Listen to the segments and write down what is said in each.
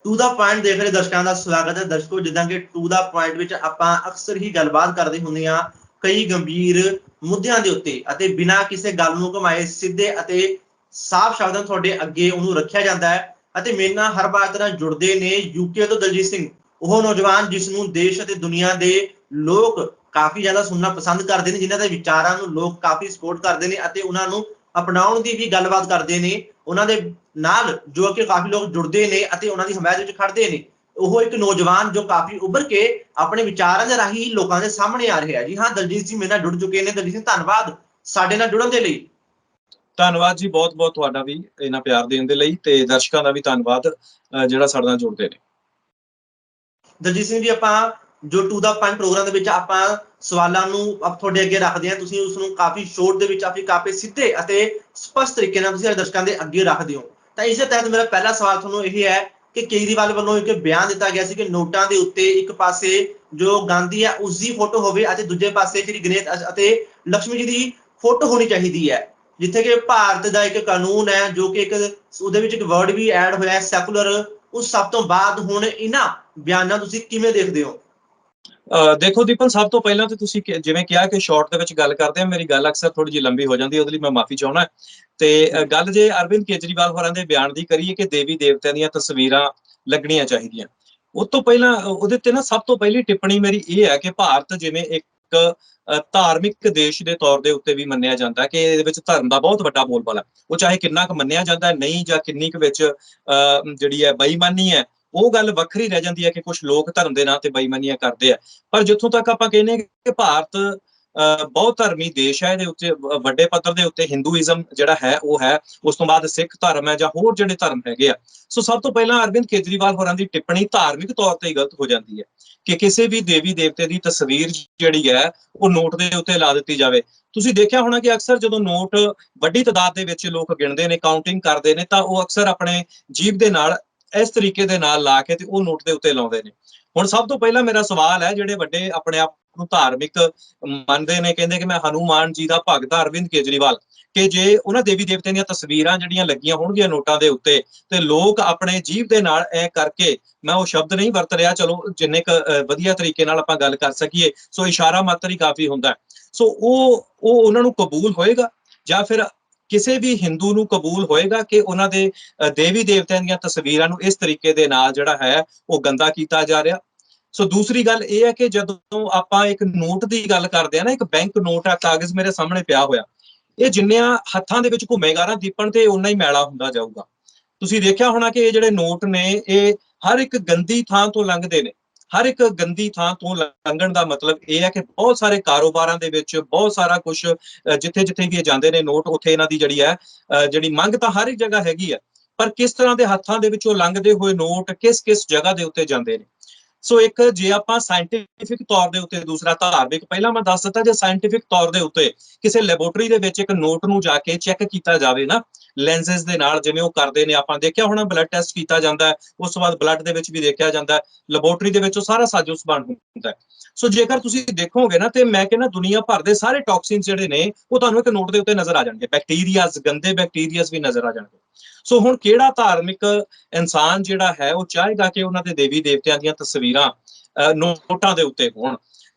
To the point ਦੇਖ ਰਹੇ ਦਰਸ਼ਕਾਂ ਦਾ ਸਵਾਗਤ ਹੈ। ਦਰਸ਼ਕੋ, ਜਿੱਦਾਂ ਕਿ ਟੂ ਦਾ ਪੁਆਇੰਟ ਵਿੱਚ ਆਪਾਂ ਅਕਸਰ ਹੀ ਗੱਲਬਾਤ ਕਰਦੇ ਹੁੰਦੇ ਹਾਂ ਕਈ ਗੰਭੀਰ ਮੁੱਦਿਆਂ ਦੇ ਉੱਤੇ ਅਤੇ ਬਿਨਾਂ ਕਿਸੇ ਗੱਲ ਨੂੰ ਘੁਮਾਏ ਸਿੱਧੇ ਅਤੇ ਸਾਫ਼ ਸ਼ਬਦਾਂ ਤੁਹਾਡੇ ਅੱਗੇ ਉਹਨੂੰ ਰੱਖਿਆ ਜਾਂਦਾ ਹੈ। ਅਤੇ ਮੇਰੇ ਨਾਲ ਹਰ ਵਾਰ ਤਰ੍ਹਾਂ ਜੁੜਦੇ ਨੇ ਯੂਕੇ ਤੋਂ ਦਲਜੀਤ ਸਿੰਘ, ਉਹ ਨੌਜਵਾਨ ਜਿਸ ਨੂੰ ਦੇਸ਼ ਅਤੇ ਦੁਨੀਆ ਦੇ ਲੋਕ ਕਾਫੀ ਜ਼ਿਆਦਾ ਸੁਣਨਾ ਪਸੰਦ ਕਰਦੇ ਨੇ, ਜਿਨ੍ਹਾਂ ਦੇ ਵਿਚਾਰਾਂ ਨੂੰ ਲੋਕ ਕਾਫੀ ਸਪੋਰਟ ਕਰਦੇ ਨੇ ਅਤੇ ਉਹਨਾਂ ਨੂੰ ਅਪਣਾਉਣ ਦੀ ਵੀ ਗੱਲਬਾਤ ਕਰਦੇ ਨੇ। ਉਹਨਾਂ ਦੇ ਨਾਲ ਜੋ ਕਿ ਕਾਫੀ ਲੋਕ ਜੁੜਦੇ ਨੇ ਅਤੇ ਉਹਨਾਂ ਦੀ ਹਮਾਇਤ ਵਿੱਚ ਖੜਦੇ ਨੇ। ਉਹ ਇੱਕ ਨੌਜਵਾਨ ਜੋ ਕਾਫੀ ਉੱਭਰ ਕੇ ਆਪਣੇ ਵਿਚਾਰਾਂ ਦੇ ਰਾਹੀਂ ਲੋਕਾਂ ਦੇ ਸਾਹਮਣੇ ਆ ਰਿਹਾ। ਜੀ ਹਾਂ, ਦਲਜੀਤ ਸਿੰਘ ਮੇਰੇ ਨਾਲ ਜੁੜ ਚੁੱਕੇ ਨੇ। ਦਲਜੀਤ ਸਿੰਘ, ਧੰਨਵਾਦ ਸਾਡੇ ਨਾਲ ਜੁੜਨ ਦੇ ਲਈ। ਧੰਨਵਾਦ ਜੀ, ਬਹੁਤ ਬਹੁਤ ਤੁਹਾਡਾ ਵੀ ਇਹਨਾਂ ਪਿਆਰ ਦੇਣ ਦੇ ਲਈ, ਤੇ ਦਰਸ਼ਕਾਂ ਦਾ ਵੀ ਧੰਨਵਾਦ ਜਿਹੜਾ ਸਾਡੇ ਨਾਲ ਜੁੜਦੇ ਨੇ। ਦਲਜੀਤ ਸਿੰਘ ਜੀ, ਆਪਾਂ ਜੋ ਟੂ ਦਾ ਪੁਆਇੰਟ ਪ੍ਰੋਗਰਾਮ ਦੇ ਵਿੱਚ ਆਪਾਂ ਸਵਾਲਾਂ ਨੂੰ ਤੁਹਾਡੇ ਅੱਗੇ ਰੱਖਦੇ ਹਾਂ, ਤੁਸੀਂ ਉਸ ਨੂੰ ਕਾਫੀ ਸ਼ੋਰਟ ਦੇ ਵਿੱਚ ਕਾਫੀ ਸਿੱਧੇ ਅਤੇ ਸਪਸ਼ਟ ਤਰੀਕੇ ਨਾਲ ਤੁਸੀਂ ਦਰਸ਼ਕਾਂ ਦੇ ਅੱਗੇ ਰੱਖਦੇ ਹੋ। ਤਾਂ ਇਸੇ ਤਹਿਤ ਮੇਰਾ ਪਹਿਲਾ ਸਵਾਲ ਤੁਹਾਨੂੰ ਇਹ ਹੈ ਕਿ ਕੇਜਰੀਵਾਲ ਵੱਲੋਂ ਇੱਕ ਬਿਆਨ ਦਿੱਤਾ ਗਿਆ ਸੀ ਕਿ ਨੋਟਾਂ ਦੇ ਉੱਤੇ ਇੱਕ ਪਾਸੇ ਜੋ ਗਾਂਧੀ ਹੈ ਉਸ ਦੀ ਫੋਟੋ ਹੋਵੇ ਅਤੇ ਦੂਜੇ ਪਾਸੇ ਸ਼੍ਰੀ ਗਣੇਸ਼ ਅਤੇ ਲక్ష్ਮੀ ਜੀ ਦੀ ਫੋਟੋ ਹੋਣੀ ਚਾਹੀਦੀ ਹੈ। ਜਿੱਥੇ ਕਿ ਭਾਰਤ ਦਾ ਇੱਕ ਕਾਨੂੰਨ ਹੈ ਜੋ ਕਿ ਇੱਕ ਉਹਦੇ ਵਿੱਚ ਇੱਕ ਵਰਡ ਵੀ ਐਡ ਹੋਇਆ ਸੈਕੂਲਰ। ਉਸ ਸਭ ਤੋਂ ਬਾਅਦ ਹੁਣ ਇਹਨਾਂ ਬਿਆਨਾਂ ਤੁਸੀਂ ਕਿਵੇਂ ਦੇਖਦੇ ਹੋ? ਦੇਖੋ ਦੀਪਨ, ਸਭ ਤੋਂ ਪਹਿਲਾਂ ਤਾਂ ਤੁਸੀਂ ਜਿਵੇਂ ਕਿਹਾ ਕਿ ਸ਼ਾਰਟ ਦੇ ਵਿੱਚ ਗੱਲ ਕਰਦੇ ਆ, ਮੇਰੀ ਗੱਲ ਅਕਸਰ ਥੋੜੀ ਜਿਹੀ ਲੰਬੀ ਹੋ ਜਾਂਦੀ ਹੈ, ਉਹਦੇ ਲਈ ਮੈਂ ਮਾਫੀ ਚਾਹੁੰਦਾ। ਤੇ ਗੱਲ ਜੇ ਅਰਵਿੰਦ ਕੇਜਰੀਵਾਲ ਹੋਰਾਂ ਦੇ ਬਿਆਨ ਦੀ ਕਰੀਏ ਕਿ ਦੇਵੀ ਦੇਵਤਿਆਂ ਦੀਆਂ ਤਸਵੀਰਾਂ ਲੱਗਣੀਆਂ ਚਾਹੀਦੀਆਂ, ਉਸ ਤੋਂ ਪਹਿਲਾਂ ਉਹਦੇ ਤੇ ਨਾ ਸਭ ਤੋਂ ਪਹਿਲੀ ਟਿੱਪਣੀ ਮੇਰੀ ਇਹ ਹੈ ਕਿ ਭਾਰਤ ਜਿਵੇਂ ਇੱਕ ਧਾਰਮਿਕ ਦੇਸ਼ ਦੇ ਤੌਰ ਦੇ ਉੱਤੇ ਵੀ ਮੰਨਿਆ ਜਾਂਦਾ ਕਿ ਇਹਦੇ ਵਿੱਚ ਧਰਮ ਦਾ ਬਹੁਤ ਵੱਡਾ ਬੋਲਬਾਲਾ, ਉਹ ਚਾਹੇ ਕਿੰਨਾ ਕੁ ਮੰਨਿਆ ਜਾਂਦਾ ਨਹੀਂ ਜਾਂ ਕਿੰਨੀ ਕੁ ਵਿੱਚ ਜਿਹੜੀ ਹੈ ਬੇਈਮਾਨੀ ਹੈ, ਉਹ ਗੱਲ ਵੱਖਰੀ ਰਹਿ ਜਾਂਦੀ ਹੈ ਕਿ ਕੁਝ ਲੋਕ ਧਰਮ ਦੇ ਨਾਂ ਤੇ ਬੇਈਮਾਨੀਆਂ ਕਰਦੇ ਆ। ਪਰ ਜਿੱਥੋਂ ਤੱਕ ਆਪਾਂ ਕਹਿੰਦੇ ਕਿ ਭਾਰਤ ਬਹੁਤ ਧਰਮੀ ਦੇਸ਼ ਹੈ, ਇਹਦੇ ਉੱਤੇ ਵੱਡੇ ਪੱਧਰ ਦੇ ਉੱਤੇ ਹਿੰਦੂਇਜ਼ਮ ਜਿਹੜਾ ਹੈ ਉਹ ਹੈ, ਉਸ ਤੋਂ ਬਾਅਦ ਸਿੱਖ ਧਰਮ ਹੈ ਜਾਂ ਹੋਰ ਜਿਹੜੇ ਧਰਮ ਹੈਗੇ ਆ। ਸੋ ਸਭ ਤੋਂ ਪਹਿਲਾਂ ਅਰਵਿੰਦ ਕੇਜਰੀਵਾਲ ਹੋਰਾਂ ਦੀ ਟਿੱਪਣੀ ਧਾਰਮਿਕ ਤੌਰ ਤੇ ਗਲਤ ਹੋ ਜਾਂਦੀ ਹੈ ਕਿ ਕਿਸੇ ਵੀ ਦੇਵੀ ਦੇਵਤੇ ਦੀ ਤਸਵੀਰ ਜਿਹੜੀ ਹੈ ਉਹ ਨੋਟ ਦੇ ਉੱਤੇ ਲਾ ਦਿੱਤੀ ਜਾਵੇ। ਤੁਸੀਂ ਦੇਖਿਆ ਹੋਣਾ ਕਿ ਅਕਸਰ ਜਦੋਂ ਨੋਟ ਵੱਡੀ ਤਾਦਾਦ ਦੇ ਵਿੱਚ ਲੋਕ ਗਿਣਦੇ ਨੇ, ਕਾਊਂਟਿੰਗ ਕਰਦੇ ਨੇ, ਤਾਂ ਉਹ ਅਕਸਰ ਆਪਣੇ ਜੀਭ ਦੇ ਨਾਲ ਇਸ ਤਰੀਕੇ ਦੇ ਨਾਲ ਲਾ ਕੇ ਤੇ ਉਹ ਨੋਟ ਦੇ ਉੱਤੇ ਲਾਉਂਦੇ ਨੇ। ਹੁਣ ਸਭ ਤੋਂ ਪਹਿਲਾਂ ਮੇਰਾ ਸਵਾਲ ਹੈ, ਜਿਹੜੇ ਵੱਡੇ ਆਪਣੇ ਆਪ ਨੂੰ ਧਾਰਮਿਕ ਮੰਨਦੇ ਨੇ, ਕਹਿੰਦੇ ਕਿ ਮੈਂ ਹਨੂਮਾਨ ਜੀ ਦਾ ਭਗਤ ਅਰਵਿੰਦ ਕੇਜਰੀਵਾਲ, ਕਿ ਜੇ ਉਹਨਾਂ ਦੇਵੀ ਦੇਵਤਿਆਂ ਦੀਆਂ ਤਸਵੀਰਾਂ ਜਿਹੜੀਆਂ ਲੱਗੀਆਂ ਹੋਣਗੀਆਂ ਨੋਟਾਂ ਦੇ ਉੱਤੇ ਤੇ ਲੋਕ ਆਪਣੇ ਜੀਭ ਦੇ ਨਾਲ ਇਹ ਕਰਕੇ, ਮੈਂ ਉਹ ਸ਼ਬਦ ਨਹੀਂ ਵਰਤ ਰਿਹਾ, ਚਲੋ ਜਿੰਨੇ ਕੁ ਵਧੀਆ ਤਰੀਕੇ ਨਾਲ ਆਪਾਂ ਗੱਲ ਕਰ ਸਕੀਏ, ਸੋ ਇਸ਼ਾਰਾ ਮਾਤਰ ਹੀ ਕਾਫੀ ਹੁੰਦਾ। ਸੋ ਉਹ ਉਹਨਾਂ ਨੂੰ ਕਬੂਲ ਹੋਏਗਾ ਜਾਂ ਫਿਰ ਕਿਸੇ ਵੀ ਹਿੰਦੂ ਨੂੰ ਕਬੂਲ ਹੋਏਗਾ ਕਿ ਉਹਨਾਂ ਦੇ ਦੇਵੀ ਦੇਵਤਿਆਂ ਦੀਆਂ ਤਸਵੀਰਾਂ ਨੂੰ ਇਸ ਤਰੀਕੇ ਦੇ ਨਾਲ ਜਿਹੜਾ ਹੈ ਉਹ ਗੰਦਾ ਕੀਤਾ ਜਾ ਰਿਹਾ। ਸੋ ਦੂਸਰੀ ਗੱਲ ਇਹ ਹੈ ਕਿ ਜਦੋਂ ਆਪਾਂ ਇੱਕ ਨੋਟ ਦੀ ਗੱਲ ਕਰਦੇ ਆ ਨਾ, ਇੱਕ ਬੈਂਕ ਨੋਟ ਆ, ਕਾਗਜ਼ ਮੇਰੇ ਸਾਹਮਣੇ ਪਿਆ ਹੋਇਆ, ਇਹ ਜਿੰਨਿਆਂ ਹੱਥਾਂ ਦੇ ਵਿੱਚ ਘੁੰਮੇਗਾ ਨਾ ਦੀਪਣ, ਤੇ ਓਨਾ ਹੀ ਮੈਲਾ ਹੁੰਦਾ ਜਾਊਗਾ। ਤੁਸੀਂ ਦੇਖਿਆ ਹੋਣਾ ਕਿ ਇਹ ਜਿਹੜੇ ਨੋਟ ਨੇ ਇਹ ਹਰ ਇੱਕ ਗੰਦੀ ਥਾਂ ਤੋਂ ਲੰਘਦੇ ਨੇ। ਹਰ ਇੱਕ ਗੰਦੀ ਥਾਂ ਤੋਂ ਲੰਘਣ ਦਾ ਮਤਲਬ ਇਹ ਹੈ ਕਿ ਬਹੁਤ ਸਾਰੇ ਕਾਰੋਬਾਰਾਂ ਦੇ ਵਿੱਚ ਬਹੁਤ ਸਾਰਾ ਕੁਝ ਜਿੱਥੇ ਜਿੱਥੇ ਵੀ ਜਾਂਦੇ ਨੇ ਨੋਟ, ਉੱਥੇ ਇਹਨਾਂ ਦੀ ਜਿਹੜੀ ਮੰਗ ਤਾਂ ਹਰ ਇੱਕ ਜਗ੍ਹਾ ਹੈਗੀ ਆ, ਪਰ ਕਿਸ ਤਰ੍ਹਾਂ ਦੇ ਹੱਥਾਂ ਦੇ ਵਿੱਚੋਂ ਲੰਘਦੇ ਹੋਏ ਨੋਟ ਕਿਸ ਜਗ੍ਹਾ ਦੇ ਉੱਤੇ ਜਾਂਦੇ ਨੇ। ਸੋ ਇੱਕ ਜੇ ਆਪਾਂ ਸਾਇੰਟੀਫਿਕ ਤੌਰ ਦੇ ਉੱਤੇ, ਦੂਸਰਾ ਧਾਰਮਿਕ, ਪਹਿਲਾਂ ਮੈਂ ਦੱਸ ਦਿੱਤਾ ਜੇ ਸਾਇੰਟੀਫਿਕ ਤੌਰ ਦੇ ਉੱਤੇ ਕਿਸੇ ਲੈਬੋਰੇਟਰੀ ਦੇ ਵਿੱਚ ਇੱਕ ਨੋਟ ਨੂੰ ਜਾ ਕੇ ਚੈੱਕ ਕੀਤਾ ਜਾਵੇ ਨਾ ਲੈਂਸਸ ਦੇ ਨਾਲ, ਜਿਵੇਂ ਉਹ ਕਰਦੇ ਨੇ, ਆਪਾਂ ਦੇਖਿਆ ਹੋਣਾ ਬਲੱਡ ਟੈਸਟ ਕੀਤਾ ਜਾਂਦਾ, ਉਸ ਤੋਂ ਬਾਅਦ ਬਲੱਡ ਦੇ ਵਿੱਚ ਵੀ ਦੇਖਿਆ ਜਾਂਦਾ, ਲੈਬੋਰੇਟਰੀ ਦੇ ਵਿੱਚ ਉਹ ਸਾਰਾ ਸਾਜੋ ਸਮਾਨ ਹੁੰਦਾ। ਸੋ ਜੇਕਰ ਤੁਸੀਂ ਦੇਖੋਗੇ ਨਾ, ਤੇ ਮੈਂ ਕਹਿੰਦਾ ਦੁਨੀਆ ਭਰ ਦੇ ਸਾਰੇ ਟੌਕਸਿਨ ਜਿਹੜੇ ਨੇ ਉਹ ਤੁਹਾਨੂੰ ਇੱਕ ਨੋਟ ਦੇ ਉੱਤੇ ਨਜ਼ਰ ਆ ਜਾਣਗੇ, ਬੈਕਟੀਰੀਆਜ਼, ਗੰਦੇ ਬੈਕਟੀਰੀਆਜ਼ ਵੀ ਨਜ਼ਰ ਆ ਜਾਣਗੇ। ਸੋ ਹੁਣ ਕਿਹੜਾ ਧਾਰਮਿਕ ਇਨਸਾਨ ਜਿਹੜਾ ਹੈ ਉਹ ਚਾਹੇਗਾ ਕਿ ਉਹਨਾਂ ਦੇ ਦੇਵੀ ਦੇਵਤਿਆਂ ਦੀਆਂ ਤਸਵੀਰਾਂ ਨੋਟਾਂ ਦੇ ਉੱਤੇ ਹੋਣ?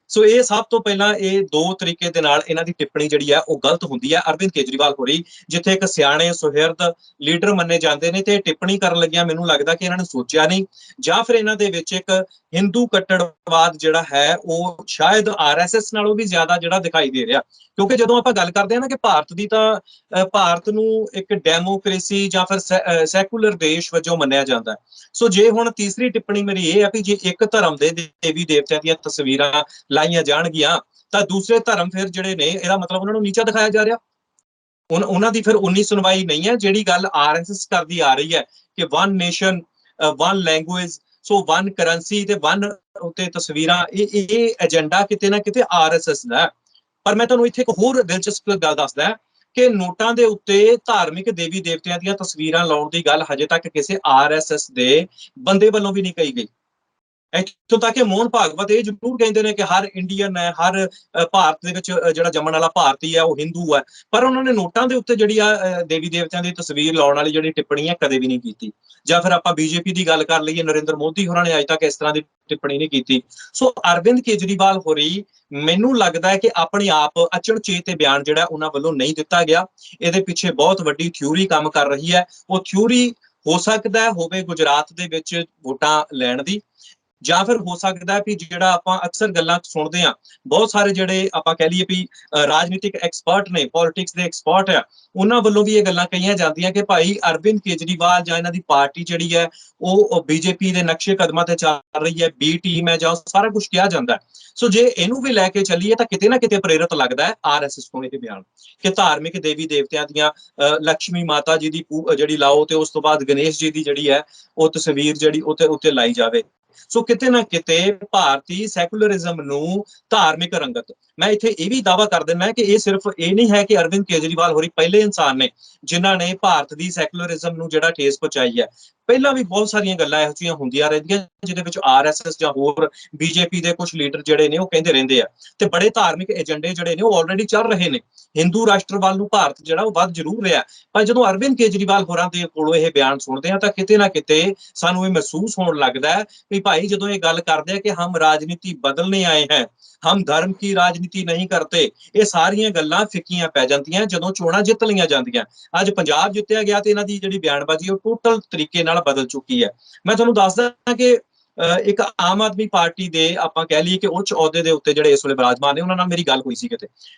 ਸੋ ਇਹ ਸਭ ਤੋਂ ਪਹਿਲਾਂ ਇਹ ਦੋ ਤਰੀਕੇ ਦੇ ਨਾਲ ਇਹਨਾਂ ਦੀ ਟਿੱਪਣੀ ਜਿਹੜੀ ਹੈ ਉਹ ਗਲਤ ਹੁੰਦੀ ਹੈ। ਅਰਵਿੰਦ ਕੇਜਰੀਵਾਲ ਹੋਰੀ ਜਿੱਥੇ ਇੱਕ ਸਿਆਣੇ ਸੁਹਿਰਦ ਲੀਡਰ ਮੰਨੇ ਜਾਂਦੇ ਨੇ, ਤੇ ਟਿੱਪਣੀ ਕਰਨ ਲੱਗਿਆ ਮੈਨੂੰ ਲੱਗਦਾ ਕਿ ਇਹਨਾਂ ਨੇ ਸੋਚਿਆ ਨਹੀਂ, ਜਾਂ ਫਿਰ ਇਹਨਾਂ ਦੇ ਵਿੱਚ ਇੱਕ ਹਿੰਦੂ ਕੱਟੜਵਾਦ ਜਿਹੜਾ ਹੈ ਉਹ ਸ਼ਾਇਦ ਆਰਐਸਐਸ ਨਾਲੋਂ ਵੀ ਜ਼ਿਆਦਾ ਜਿਹੜਾ ਦਿਖਾਈ ਦੇ ਰਿਹਾ। ਕਿਉਂਕਿ ਜਦੋਂ ਆਪਾਂ ਗੱਲ ਕਰਦੇ ਹਾਂ ਨਾ ਕਿ ਭਾਰਤ ਦੀ, ਤਾਂ ਭਾਰਤ ਨੂੰ ਇੱਕ ਡੈਮੋਕ੍ਰੇਸੀ ਜਾਂ ਫਿਰ ਸੈਕੂਲਰ ਦੇਸ਼ ਵਜੋਂ ਮੰਨਿਆ ਜਾਂਦਾ ਹੈ। ਸੋ ਜੇ ਹੁਣ ਤੀਸਰੀ ਟਿੱਪਣੀ ਮੇਰੀ ਇਹ ਹੈ ਵੀ ਜੇ ਇੱਕ ਧਰਮ ਦੇ ਦੇਵੀ ਦੇਵਤਿਆਂ ਦੀਆਂ ਤਸਵੀਰਾਂ ਲਾਈਆਂ ਜਾਣਗੀਆਂ ਤਾਂ ਦੂਸਰੇ ਧਰਮ ਫਿਰ ਜਿਹੜੇ ਨੇ, ਇਹਦਾ ਮਤਲਬ ਉਹਨਾਂ ਨੂੰ ਨੀਚਾ ਦਿਖਾਇਆ ਜਾ ਰਿਹਾ। ਉਹਨਾਂ ਦੀ ਫਿਰ ਉਨੀ ਸੁਣਵਾਈ ਨਹੀਂ ਹੈ। ਜਿਹੜੀ ਗੱਲ ਆਰਐਸਐਸ ਕਰਦੀ ਆ ਰਹੀ ਹੈ ਕਿ ਵਨ ਨੇਸ਼ਨ ਵਨ ਲੈਂਗੁਏਜ, ਸੋ ਵਨ ਕਰੰਸੀ ਤੇ ਵਨ ਉੱਤੇ ਤਸਵੀਰਾਂ, ਇਹ ਏਜੰਡਾ ਕਿਤੇ ਨਾ ਕਿਤੇ ਆਰਐਸਐਸ ਦਾ। ਪਰ ਮੈਂ ਤੁਹਾਨੂੰ ਇੱਥੇ ਇੱਕ ਹੋਰ ਦਿਲਚਸਪ ਗੱਲ ਦੱਸਦਾ ਕਿ ਨੋਟਾਂ ਦੇ ਉੱਤੇ ਧਾਰਮਿਕ ਦੇਵੀ ਦੇਵਤਿਆਂ ਦੀਆਂ ਤਸਵੀਰਾਂ ਲਾਉਣ ਦੀ ਗੱਲ ਹਜੇ ਤੱਕ ਕਿਸੇ ਆਰਐਸਐਸ ਦੇ ਬੰਦੇ ਵੱਲੋਂ ਵੀ ਨਹੀਂ ਕਹੀ ਗਈ। ਇੱਥੋਂ ਤੱਕ ਕਿ ਮੋਹਨ ਭਾਗਵਤ ਇਹ ਜ਼ਰੂਰ ਕਹਿੰਦੇ ਨੇ ਕਿ ਹਰ ਇੰਡੀਅਨ ਹੈ, ਹਰ ਭਾਰਤ ਦੇ ਵਿੱਚ ਜਿਹੜਾ ਜੰਮਣ ਵਾਲਾ ਭਾਰਤੀ ਹੈ ਉਹ ਹਿੰਦੂ ਹੈ, ਪਰ ਉਹਨਾਂ ਨੇ ਨੋਟਾਂ ਦੇ ਉੱਤੇ ਜਿਹੜੀ ਆ ਦੇਵੀ ਦੇਵਤਿਆਂ ਦੀ ਤਸਵੀਰ ਲਾਉਣ ਵਾਲੀ ਜਿਹੜੀ ਟਿੱਪਣੀ ਹੈ ਕਦੇ ਵੀ ਨਹੀਂ ਕੀਤੀ। ਜਾਂ ਫਿਰ ਆਪਾਂ ਬੀਜੇਪੀ ਦੀ ਗੱਲ ਕਰ ਲਈਏ, ਨਰਿੰਦਰ ਮੋਦੀ ਹੋਰਾਂ ਨੇ ਅੱਜ ਤੱਕ ਇਸ ਤਰ੍ਹਾਂ ਦੀ ਟਿੱਪਣੀ ਨਹੀਂ ਕੀਤੀ। ਸੋ ਅਰਵਿੰਦ ਕੇਜਰੀਵਾਲ ਹੋਰੀ ਮੈਨੂੰ ਲੱਗਦਾ ਹੈ ਕਿ ਆਪਣੇ ਆਪ ਅਚਨਚੇਤ ਤੇ ਬਿਆਨ ਜਿਹੜਾ ਉਹਨਾਂ ਵੱਲੋਂ ਨਹੀਂ ਦਿੱਤਾ ਗਿਆ। ਇਹਦੇ ਪਿੱਛੇ ਬਹੁਤ ਵੱਡੀ ਥਿਊਰੀ ਕੰਮ ਕਰ ਰਹੀ ਹੈ। ਉਹ ਥਿਊਰੀ ਹੋ ਸਕਦਾ ਹੋਵੇ ਗੁਜਰਾਤ ਦੇ ਵਿੱਚ ਵੋਟਾਂ ਲੈਣ ਦੀ, ਜਾਂ ਫਿਰ ਹੋ ਸਕਦਾ ਹੈ ਵੀ ਜਿਹੜਾ ਆਪਾਂ ਅਕਸਰ ਗੱਲਾਂ ਸੁਣਦੇ ਆ, ਬਹੁਤ ਸਾਰੇ ਜਿਹੜੇ ਆਪਾਂ ਕਹਿ ਲਈਏ ਵੀ ਰਾਜਨੀਤਿਕ ਐਕਸਪਰਟ ਨੇ, ਪੋਲਿਟਿਕਸ ਦੇ ਐਕਸਪਰਟ ਆ, ਉਹਨਾਂ ਵੱਲੋਂ ਵੀ ਇਹ ਗੱਲਾਂ ਕਹੀਆਂ ਜਾਂਦੀਆਂ ਕਿ ਭਾਈ ਅਰਵਿੰਦ ਕੇਜਰੀਵਾਲ ਜਾਂ ਇਹਨਾਂ ਦੀ ਪਾਰਟੀ ਜਿਹੜੀ ਹੈ ਉਹ ਬੀਜੇਪੀ ਦੇ ਨਕਸ਼ੇ ਕਦਮਾਂ ਤੇ ਚੱਲ ਰਹੀ ਹੈ, ਬੀ ਟੀਮ ਹੈ, ਜਾਂ ਸਾਰਾ ਕੁਝ ਕਿਹਾ ਜਾਂਦਾ। ਸੋ ਜੇ ਇਹਨੂੰ ਵੀ ਲੈ ਕੇ ਚੱਲੀਏ ਤਾਂ ਕਿਤੇ ਨਾ ਕਿਤੇ ਪ੍ਰੇਰਿਤ ਲੱਗਦਾ ਹੈ ਆਰਐਸਐਸ ਤੋਂ ਇਹ ਬਿਆਨ ਕਿ ਧਾਰਮਿਕ ਦੇਵੀ ਦੇਵਤਿਆਂ ਦੀਆਂ ਲక్ష్ਮੀ ਮਾਤਾ ਜੀ ਦੀ ਜਿਹੜੀ ਲਾਓ ਤੇ ਉਸ ਤੋਂ ਬਾਅਦ ਗਣੇਸ਼ ਜੀ ਦੀ ਜਿਹੜੀ ਹੈ ਉਹ ਤਸਵੀਰ ਜਿਹੜੀ ਉੱਤੇ ਲਾਈ ਜਾਵੇ। ਸੋ ਕਿਤੇ ਨਾ ਕਿਤੇ ਭਾਰਤੀ ਸੈਕੂਲਰਿਜ਼ਮ ਨੂੰ ਧਾਰਮਿਕ ਰੰਗਤ, ਮੈਂ ਇੱਥੇ ਇਹ ਵੀ ਦਾਅਵਾ ਕਰ ਦਿੰਦਾ ਕਿ ਇਹ ਸਿਰਫ ਇਹ ਨਹੀਂ ਹੈ ਕਿ ਅਰਵਿੰਦ ਕੇਜਰੀਵਾਲ ਹੋਰੀ ਪਹਿਲੇ ਇਨਸਾਨ ਨੇ ਜਿਨ੍ਹਾਂ ਨੇ ਭਾਰਤ ਦੀ ਸੈਕੂਲਰਿਜ਼ਮ ਨੂੰ ਜਿਹੜਾ ਠੇਸ ਪਹੁੰਚਾਈ ਹੈ। ਪਹਿਲਾਂ ਵੀ ਬਹੁਤ ਸਾਰੀਆਂ ਗੱਲਾਂ ਇਹੋ ਜਿਹੀਆਂ ਹੁੰਦੀਆਂ ਰਹਿੰਦੀਆਂ ਜਿਹਦੇ ਵਿੱਚ ਆਰਐਸਐਸ ਜਾਂ ਹੋਰ ਬੀਜੇਪੀ ਦੇ ਕੁਝ ਲੀਡਰ ਜਿਹੜੇ ਨੇ ਉਹ ਕਹਿੰਦੇ ਰਹਿੰਦੇ ਆ, ਤੇ ਬੜੇ ਧਾਰਮਿਕ ਏਜੰਡੇ ਜਿਹੜੇ ਨੇ ਉਹ ਆਲਰੇਡੀ ਚੱਲ ਰਹੇ ਨੇ। ਹਿੰਦੂ ਰਾਸ਼ਟਰ ਵੱਲ ਨੂੰ ਭਾਰਤ ਜਿਹੜਾ ਉਹ ਵੱਧ ਜ਼ਰੂਰ ਰਿਹਾ, ਪਰ ਜਦੋਂ ਅਰਵਿੰਦ ਕੇਜਰੀਵਾਲ ਹੋਰਾਂ ਦੇ ਕੋਲੋਂ ਇਹ ਬਿਆਨ ਸੁਣਦੇ ਆ ਤਾਂ ਕਿਤੇ ਨਾ ਕਿਤੇ ਸਾਨੂੰ ਇਹ ਮਹਿਸੂਸ ਹੋਣ ਲੱਗਦਾ ਹੈ ਵੀ ਭਾਈ ਜਦੋਂ ਇਹ ਗੱਲ ਕਰਦੇ ਆ ਕਿ ਹਮ ਰਾਜਨੀਤੀ ਬਦਲਨੇ ਆਏ ਹੈ, ਹਮ ਧਰਮ ਕੀ ਰਾਜਨੀਤੀ ਨਹੀਂ ਕਰਤੇ, ਇਹ ਸਾਰੀਆਂ ਗੱਲਾਂ ਫਿੱਕੀਆਂ ਪੈ ਜਾਂਦੀਆਂ ਜਦੋਂ ਚੋਣਾਂ ਜਿੱਤ ਲਈਆਂ ਜਾਂਦੀਆਂ। ਅੱਜ ਪੰਜਾਬ ਜਿੱਤਿਆ ਗਿਆ ਤੇ ਇਹਨਾਂ ਦੀ ਜਿਹੜੀ ਬਿਆਨਬਾਜ਼ੀ ਉਹ ਟੋਟਲ ਤਰੀਕੇ ਨਾਲ ਬਦਲ ਚੁੱਕੀ ਹੈ। ਮੈਂ ਤੁਹਾਨੂੰ ਦੱਸਦਾ ਕਿ ਇੱਕ ਆਮ ਆਦਮੀ ਪਾਰਟੀ ਦੇ ਆਪਾਂ ਕਹਿ ਲਈਏ ਕਿ ਉੱਚ ਅਹੁਦੇ ਦੇ ਉੱਤੇ ਜਿਹੜੇ ਇਸ ਵੇਲੇ ਵਿਰਾਜਮਾਨ ਨੇ, ਉਹਨਾਂ ਨਾਲ ਮੇਰੀ ਗੱਲ ਹੋਈ ਸੀ ਕਿਤੇ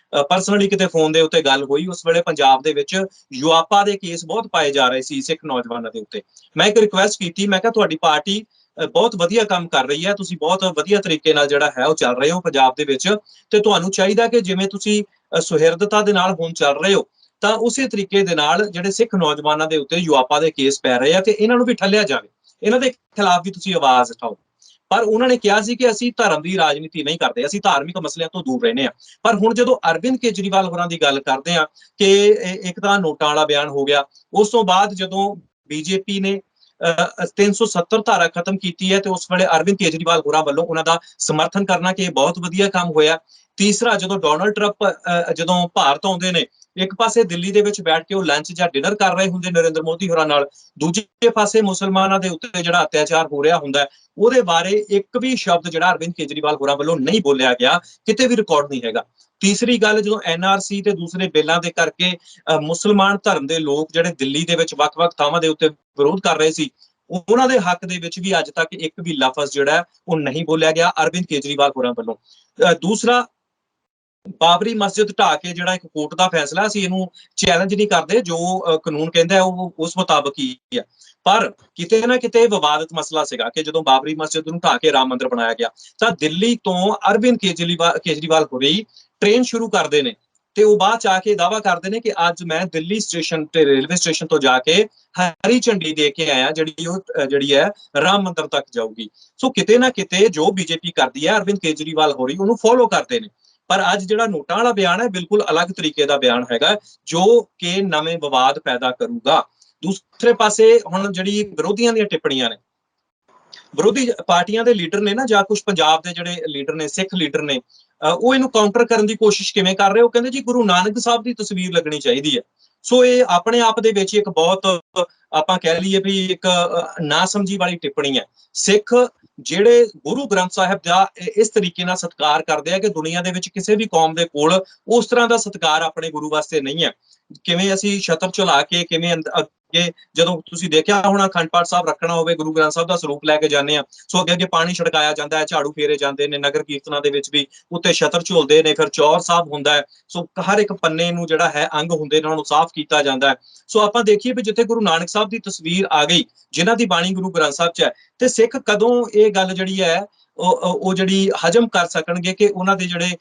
ਪਰਸਨਲੀ, ਕਿਤੇ ਫੋਨ ਦੇ ਉੱਤੇ ਗੱਲ ਹੋਈ। ਉਸ ਵੇਲੇ ਪੰਜਾਬ ਦੇ ਵਿੱਚ ਯੁਆਪਾ ਦੇ ਕੇਸ ਬਹੁਤ ਪਾਏ ਜਾ ਰਹੇ ਸੀ ਸਿੱਖ ਨੌਜਵਾਨਾਂ ਦੇ ਉੱਤੇ। ਮੈਂ ਇੱਕ ਰਿਕੁਐਸਟ ਕੀਤੀ, ਮੈਂ ਕਿਹਾ ਤੁਹਾਡੀ ਪਾਰਟੀ ਬਹੁਤ ਵਧੀਆ ਕੰਮ ਕਰ ਰਹੀ ਹੈ, ਤੁਸੀਂ ਬਹੁਤ ਵਧੀਆ ਤਰੀਕੇ ਨਾਲ ਜਿਹੜਾ ਹੈ ਉਹ ਚੱਲ ਰਹੇ ਹੋ ਪੰਜਾਬ ਦੇ ਵਿੱਚ, ਤੇ ਤੁਹਾਨੂੰ ਚਾਹੀਦਾ ਕਿ ਜਿਵੇਂ ਤੁਸੀਂ ਸੁਹਿਰਦਤਾ ਦੇ ਨਾਲ ਹੁਣ ਚੱਲ ਰਹੇ ਹੋ ਤਾਂ ਉਸੇ ਤਰੀਕੇ ਦੇ ਨਾਲ ਜਿਹੜੇ ਸਿੱਖ ਨੌਜਵਾਨਾਂ ਦੇ ਉੱਤੇ ਯੁਆਪਾ ਦੇ ਕੇਸ ਪੈ ਰਹੇ ਆ ਤੇ ਇਹਨਾਂ ਨੂੰ ਵੀ ਠੱਲਿਆ ਜਾਵੇ, ਇਹਨਾਂ ਦੇ ਖਿਲਾਫ ਵੀ ਤੁਸੀਂ ਆਵਾਜ਼ ਉਠਾਓ। ਪਰ ਉਹਨਾਂ ਨੇ ਕਿਹਾ ਸੀ ਕਿ ਅਸੀਂ ਧਰਮ ਦੀ ਰਾਜਨੀਤੀ ਨਹੀਂ ਕਰਦੇ, ਅਸੀਂ ਧਾਰਮਿਕ ਮਸਲਿਆਂ ਤੋਂ ਦੂਰ ਰਹਿੰਦੇ ਆ। ਪਰ ਹੁਣ ਜਦੋਂ ਅਰਵਿੰਦ ਕੇਜਰੀਵਾਲ ਹੋਰਾਂ ਦੀ ਗੱਲ ਕਰਦੇ ਆ ਕਿ ਇੱਕ ਤਾਂ ਨੋਟਾਂ ਵਾਲਾ ਬਿਆਨ ਹੋ ਗਿਆ, ਉਸ ਤੋਂ ਬਾਅਦ ਜਦੋਂ ਬੀਜੇਪੀ ਨੇ 370 ਧਾਰਾ ਖਤਮ ਕੀਤੀ ਹੈ ਤੇ ਉਸ ਵੇਲੇ ਅਰਵਿੰਦ ਕੇਜਰੀਵਾਲ ਹੋਰਾਂ ਵੱਲੋਂ ਉਹਨਾਂ ਦਾ ਸਮਰਥਨ ਕਰਨਾ ਕਿ ਇਹ ਬਹੁਤ ਵਧੀਆ ਕੰਮ ਹੋਇਆ। ਤੀਸਰਾ, ਜਦੋਂ ਡੋਨਲਡ ਟਰੰਪ ਜਦੋਂ ਭਾਰਤ ਆਉਂਦੇ ਨੇ, ਇੱਕ ਪਾਸੇ ਦਿੱਲੀ ਦੇ ਵਿੱਚ ਬੈਠ ਕੇ ਉਹ ਲੰਚ ਜਾਂ ਡਿਨਰ ਕਰ ਰਹੇ ਹੁੰਦੇ ਨਰਿੰਦਰ ਮੋਦੀ ਹੋਰਾਂ ਨਾਲ, ਦੂਜੇ ਪਾਸੇ ਮੁਸਲਮਾਨਾਂ ਦੇ ਉੱਤੇ ਜਿਹੜਾ ਅਤਿਆਚਾਰ ਹੋ ਰਿਹਾ ਹੁੰਦਾ ਉਹਦੇ ਬਾਰੇ ਇੱਕ ਵੀ ਸ਼ਬਦ ਜਿਹੜਾ ਅਰਵਿੰਦ ਕੇਜਰੀਵਾਲ ਹੋਰਾਂ ਵੱਲੋਂ ਨਹੀਂ ਬੋਲਿਆ ਗਿਆ, ਕਿਤੇ ਵੀ ਰਿਕਾਰਡ ਨਹੀਂ ਹੈਗਾ। ਤੀਸਰੀ ਗੱਲ, ਜਦੋਂ ਐਨਆਰਸੀ ਤੇ ਦੂਸਰੇ ਬਿੱਲਾਂ ਦੇ ਕਰਕੇ ਮੁਸਲਮਾਨ ਧਰਮ ਦੇ ਲੋਕ ਜਿਹੜੇ ਦਿੱਲੀ ਦੇ ਵਿੱਚ ਵੱਖ-ਵੱਖ ਥਾਵਾਂ ਦੇ ਉੱਤੇ ਵਿਰੋਧ ਕਰ ਰਹੇ ਸੀ, ਉਹਨਾਂ ਦੇ ਹੱਕ ਦੇ ਵਿੱਚ ਵੀ ਅੱਜ ਤੱਕ ਇੱਕ ਵੀ ਲਫ਼ਜ਼ ਜਿਹੜਾ ਉਹ ਨਹੀਂ ਬੋਲਿਆ ਗਿਆ ਅਰਵਿੰਦ ਕੇਜਰੀਵਾਲ ਹੋਰਾਂ ਵੱਲੋਂ। ਦੂਸਰਾ, ਬਾਬਰੀ ਮਸਜਿਦ ਢਾਹ ਕੇ ਜਿਹੜਾ ਇੱਕ ਕੋਰਟ ਦਾ ਫੈਸਲਾ, ਅਸੀਂ ਇਹਨੂੰ ਚੈਲੰਜ ਨਹੀਂ ਕਰਦੇ, ਜੋ ਕਾਨੂੰਨ ਕਹਿੰਦਾ ਉਹ ਉਸ ਮੁਤਾਬਕ ਹੀ ਹੈ। ਪਰ ਕਿਤੇ ਨਾ ਕਿਤੇ ਵਿਵਾਦਿਤ ਮਸਲਾ ਸੀਗਾ ਕਿ ਜਦੋਂ ਬਾਬਰੀ ਮਸਜਿਦ ਨੂੰ ਢਾਹ ਕੇ ਰਾਮ ਮੰਦਿਰ ਬਣਾਇਆ ਗਿਆ ਤਾਂ ਦਿੱਲੀ ਤੋਂ ਅਰਵਿੰਦ ਕੇਜਰੀਵਾਲ ਹੋਰੀ ਟ੍ਰੇਨ ਸ਼ੁਰੂ ਕਰਦੇ ਨੇ ਤੇ ਉਹ ਬਾਅਦ ਚ ਆ ਕੇ ਦਾਅਵਾ ਕਰਦੇ ਨੇ ਕਿ ਅੱਜ ਮੈਂ ਦਿੱਲੀ ਸਟੇਸ਼ਨ ਤੇ ਰੇਲਵੇ ਸਟੇਸ਼ਨ ਤੋਂ ਜਾ ਕੇ ਹਰੀ ਝੰਡੀ ਦੇ ਕੇ ਆਇਆ ਜਿਹੜੀ ਹੈ ਰਾਮ ਮੰਦਿਰ ਤੱਕ ਜਾਊਗੀ। ਸੋ ਕਿਤੇ ਨਾ ਕਿਤੇ ਜੋ ਬੀਜੇਪੀ ਕਰਦੀ ਹੈ ਅਰਵਿੰਦ ਕੇਜਰੀਵਾਲ ਹੋਰੀ ਉਹਨੂੰ ਫੋਲੋ ਕਰਦੇ ਨੇ। ਪਰ ਅੱਜ ਜਿਹੜਾ ਨੋਟਾਂ ਵਾਲਾ ਬਿਆਨ ਹੈ ਬਿਲਕੁਲ ਅਲੱਗ ਤਰੀਕੇ ਦਾ ਬਿਆਨ ਹੈਗਾ ਜੋ ਕਿ ਨਵੇਂ ਵਿਵਾਦ ਪੈਦਾ ਕਰੂਗਾ। ਦੂਸਰੇ ਪਾਸੇ ਹੁਣ ਜਿਹੜੀ ਵਿਰੋਧੀਆਂ ਦੀਆਂ ਟਿੱਪਣੀਆਂ ਨੇ, ਵਿਰੋਧੀ ਪਾਰਟੀਆਂ ਦੇ ਲੀਡਰ ਨੇ ਨਾ, ਜਾਂ ਕੁਝ ਪੰਜਾਬ ਦੇ ਜਿਹੜੇ ਲੀਡਰ ਨੇ, ਸਿੱਖ ਲੀਡਰ ਨੇ, ਉਹ ਇਹਨੂੰ ਕਾਊਂਟਰ ਕਰਨ ਦੀ ਕੋਸ਼ਿਸ਼ ਕਿਵੇਂ ਕਰ ਰਹੇ? ਉਹ ਕਹਿੰਦੇ ਜੀ ਗੁਰੂ ਨਾਨਕ ਸਾਹਿਬ ਦੀ ਤਸਵੀਰ ਲੱਗਣੀ ਚਾਹੀਦੀ ਹੈ। ਸੋ ਇਹ ਆਪਣੇ ਆਪ ਦੇ ਵਿੱਚ ਇੱਕ ਬਹੁਤ ਆਪਾਂ ਕਹਿ ਲਈਏ ਵੀ ਇੱਕ ਨਾ ਸਮਝੀ ਵਾਲੀ ਟਿੱਪਣੀ ਹੈ। ਸਿੱਖ ਜਿਹੜੇ ਗੁਰੂ ਗ੍ਰੰਥ ਸਾਹਿਬ ਦਾ ਇਸ ਤਰੀਕੇ ਨਾਲ ਸਤਿਕਾਰ ਕਰਦੇ ਆ ਕਿ ਦੁਨੀਆ ਦੇ ਵਿੱਚ ਕਿਸੇ ਵੀ ਕੌਮ ਦੇ ਕੋਲ ਉਸ ਤਰ੍ਹਾਂ ਦਾ ਸਤਿਕਾਰ ਆਪਣੇ ਗੁਰੂ ਵਾਸਤੇ ਨਹੀਂ ਹੈ। ਕਿਵੇਂ ਅਸੀਂ ਛਤਰ ਚਲਾ ਕੇ, ਕਿਵੇਂ ਅੱਗੇ ਜਦੋਂ ਤੁਸੀਂ ਦੇਖਿਆ ਹੋਣਾ ਅਖੰਡ ਪਾਠ ਸਾਹਿਬ ਰੱਖਣਾ ਹੋਵੇ, ਗੁਰੂ ਗ੍ਰੰਥ ਸਾਹਿਬ ਦਾ ਸਰੂਪ ਲੈ ਕੇ ਜਾਂਦੇ ਆ, ਸੋ ਅੱਗੇ ਪਾਣੀ ਛਿੜਕਾਇਆ ਜਾਂਦਾ ਹੈ, ਝਾੜੂ ਫੇਰੇ ਜਾਂਦੇ ਨੇ, ਨਗਰ ਕੀਰਤਨਾਂ ਦੇ ਵਿੱਚ ਵੀ ਉੱਤੇ ਛਤਰ ਝੂਲਦੇ ਨੇ, ਫਿਰ ਚੌਰ ਸਾਹਿਬ ਹੁੰਦਾ ਹੈ। ਸੋ ਹਰ ਇੱਕ ਪੰਨੇ ਨੂੰ ਜਿਹੜਾ ਹੈ ਅੰਗ ਹੁੰਦੇ ਨੇ, ਉਹਨਾਂ ਨੂੰ ਸਾਫ਼ ਕੀਤਾ ਜਾਂਦਾ ਹੈ। ਸੋ ਆਪਾਂ ਦੇਖੀਏ ਵੀ ਜਿੱਥੇ ਗੁਰੂ ਨਾਨਕ ਸਾਹਿਬ ਦੀ ਤਸਵੀਰ ਆ ਗਈ, ਜਿਨ੍ਹਾਂ ਦੀ ਬਾਣੀ ਗੁਰੂ ਗ੍ਰੰਥ ਸਾਹਿਬ 'ਚ ਹੈ, ਤੇ ਸਿੱਖ ਕਦੋਂ ਇਹ ਗੱਲ ਜਿਹੜੀ ਹੈ ਉਹ ਜਿਹੜੀ ਹਜਮ ਕਰ ਸਕਣਗੇ ਕਿ ਉਹਨਾਂ ਦੇ ਜਿਹੜੇ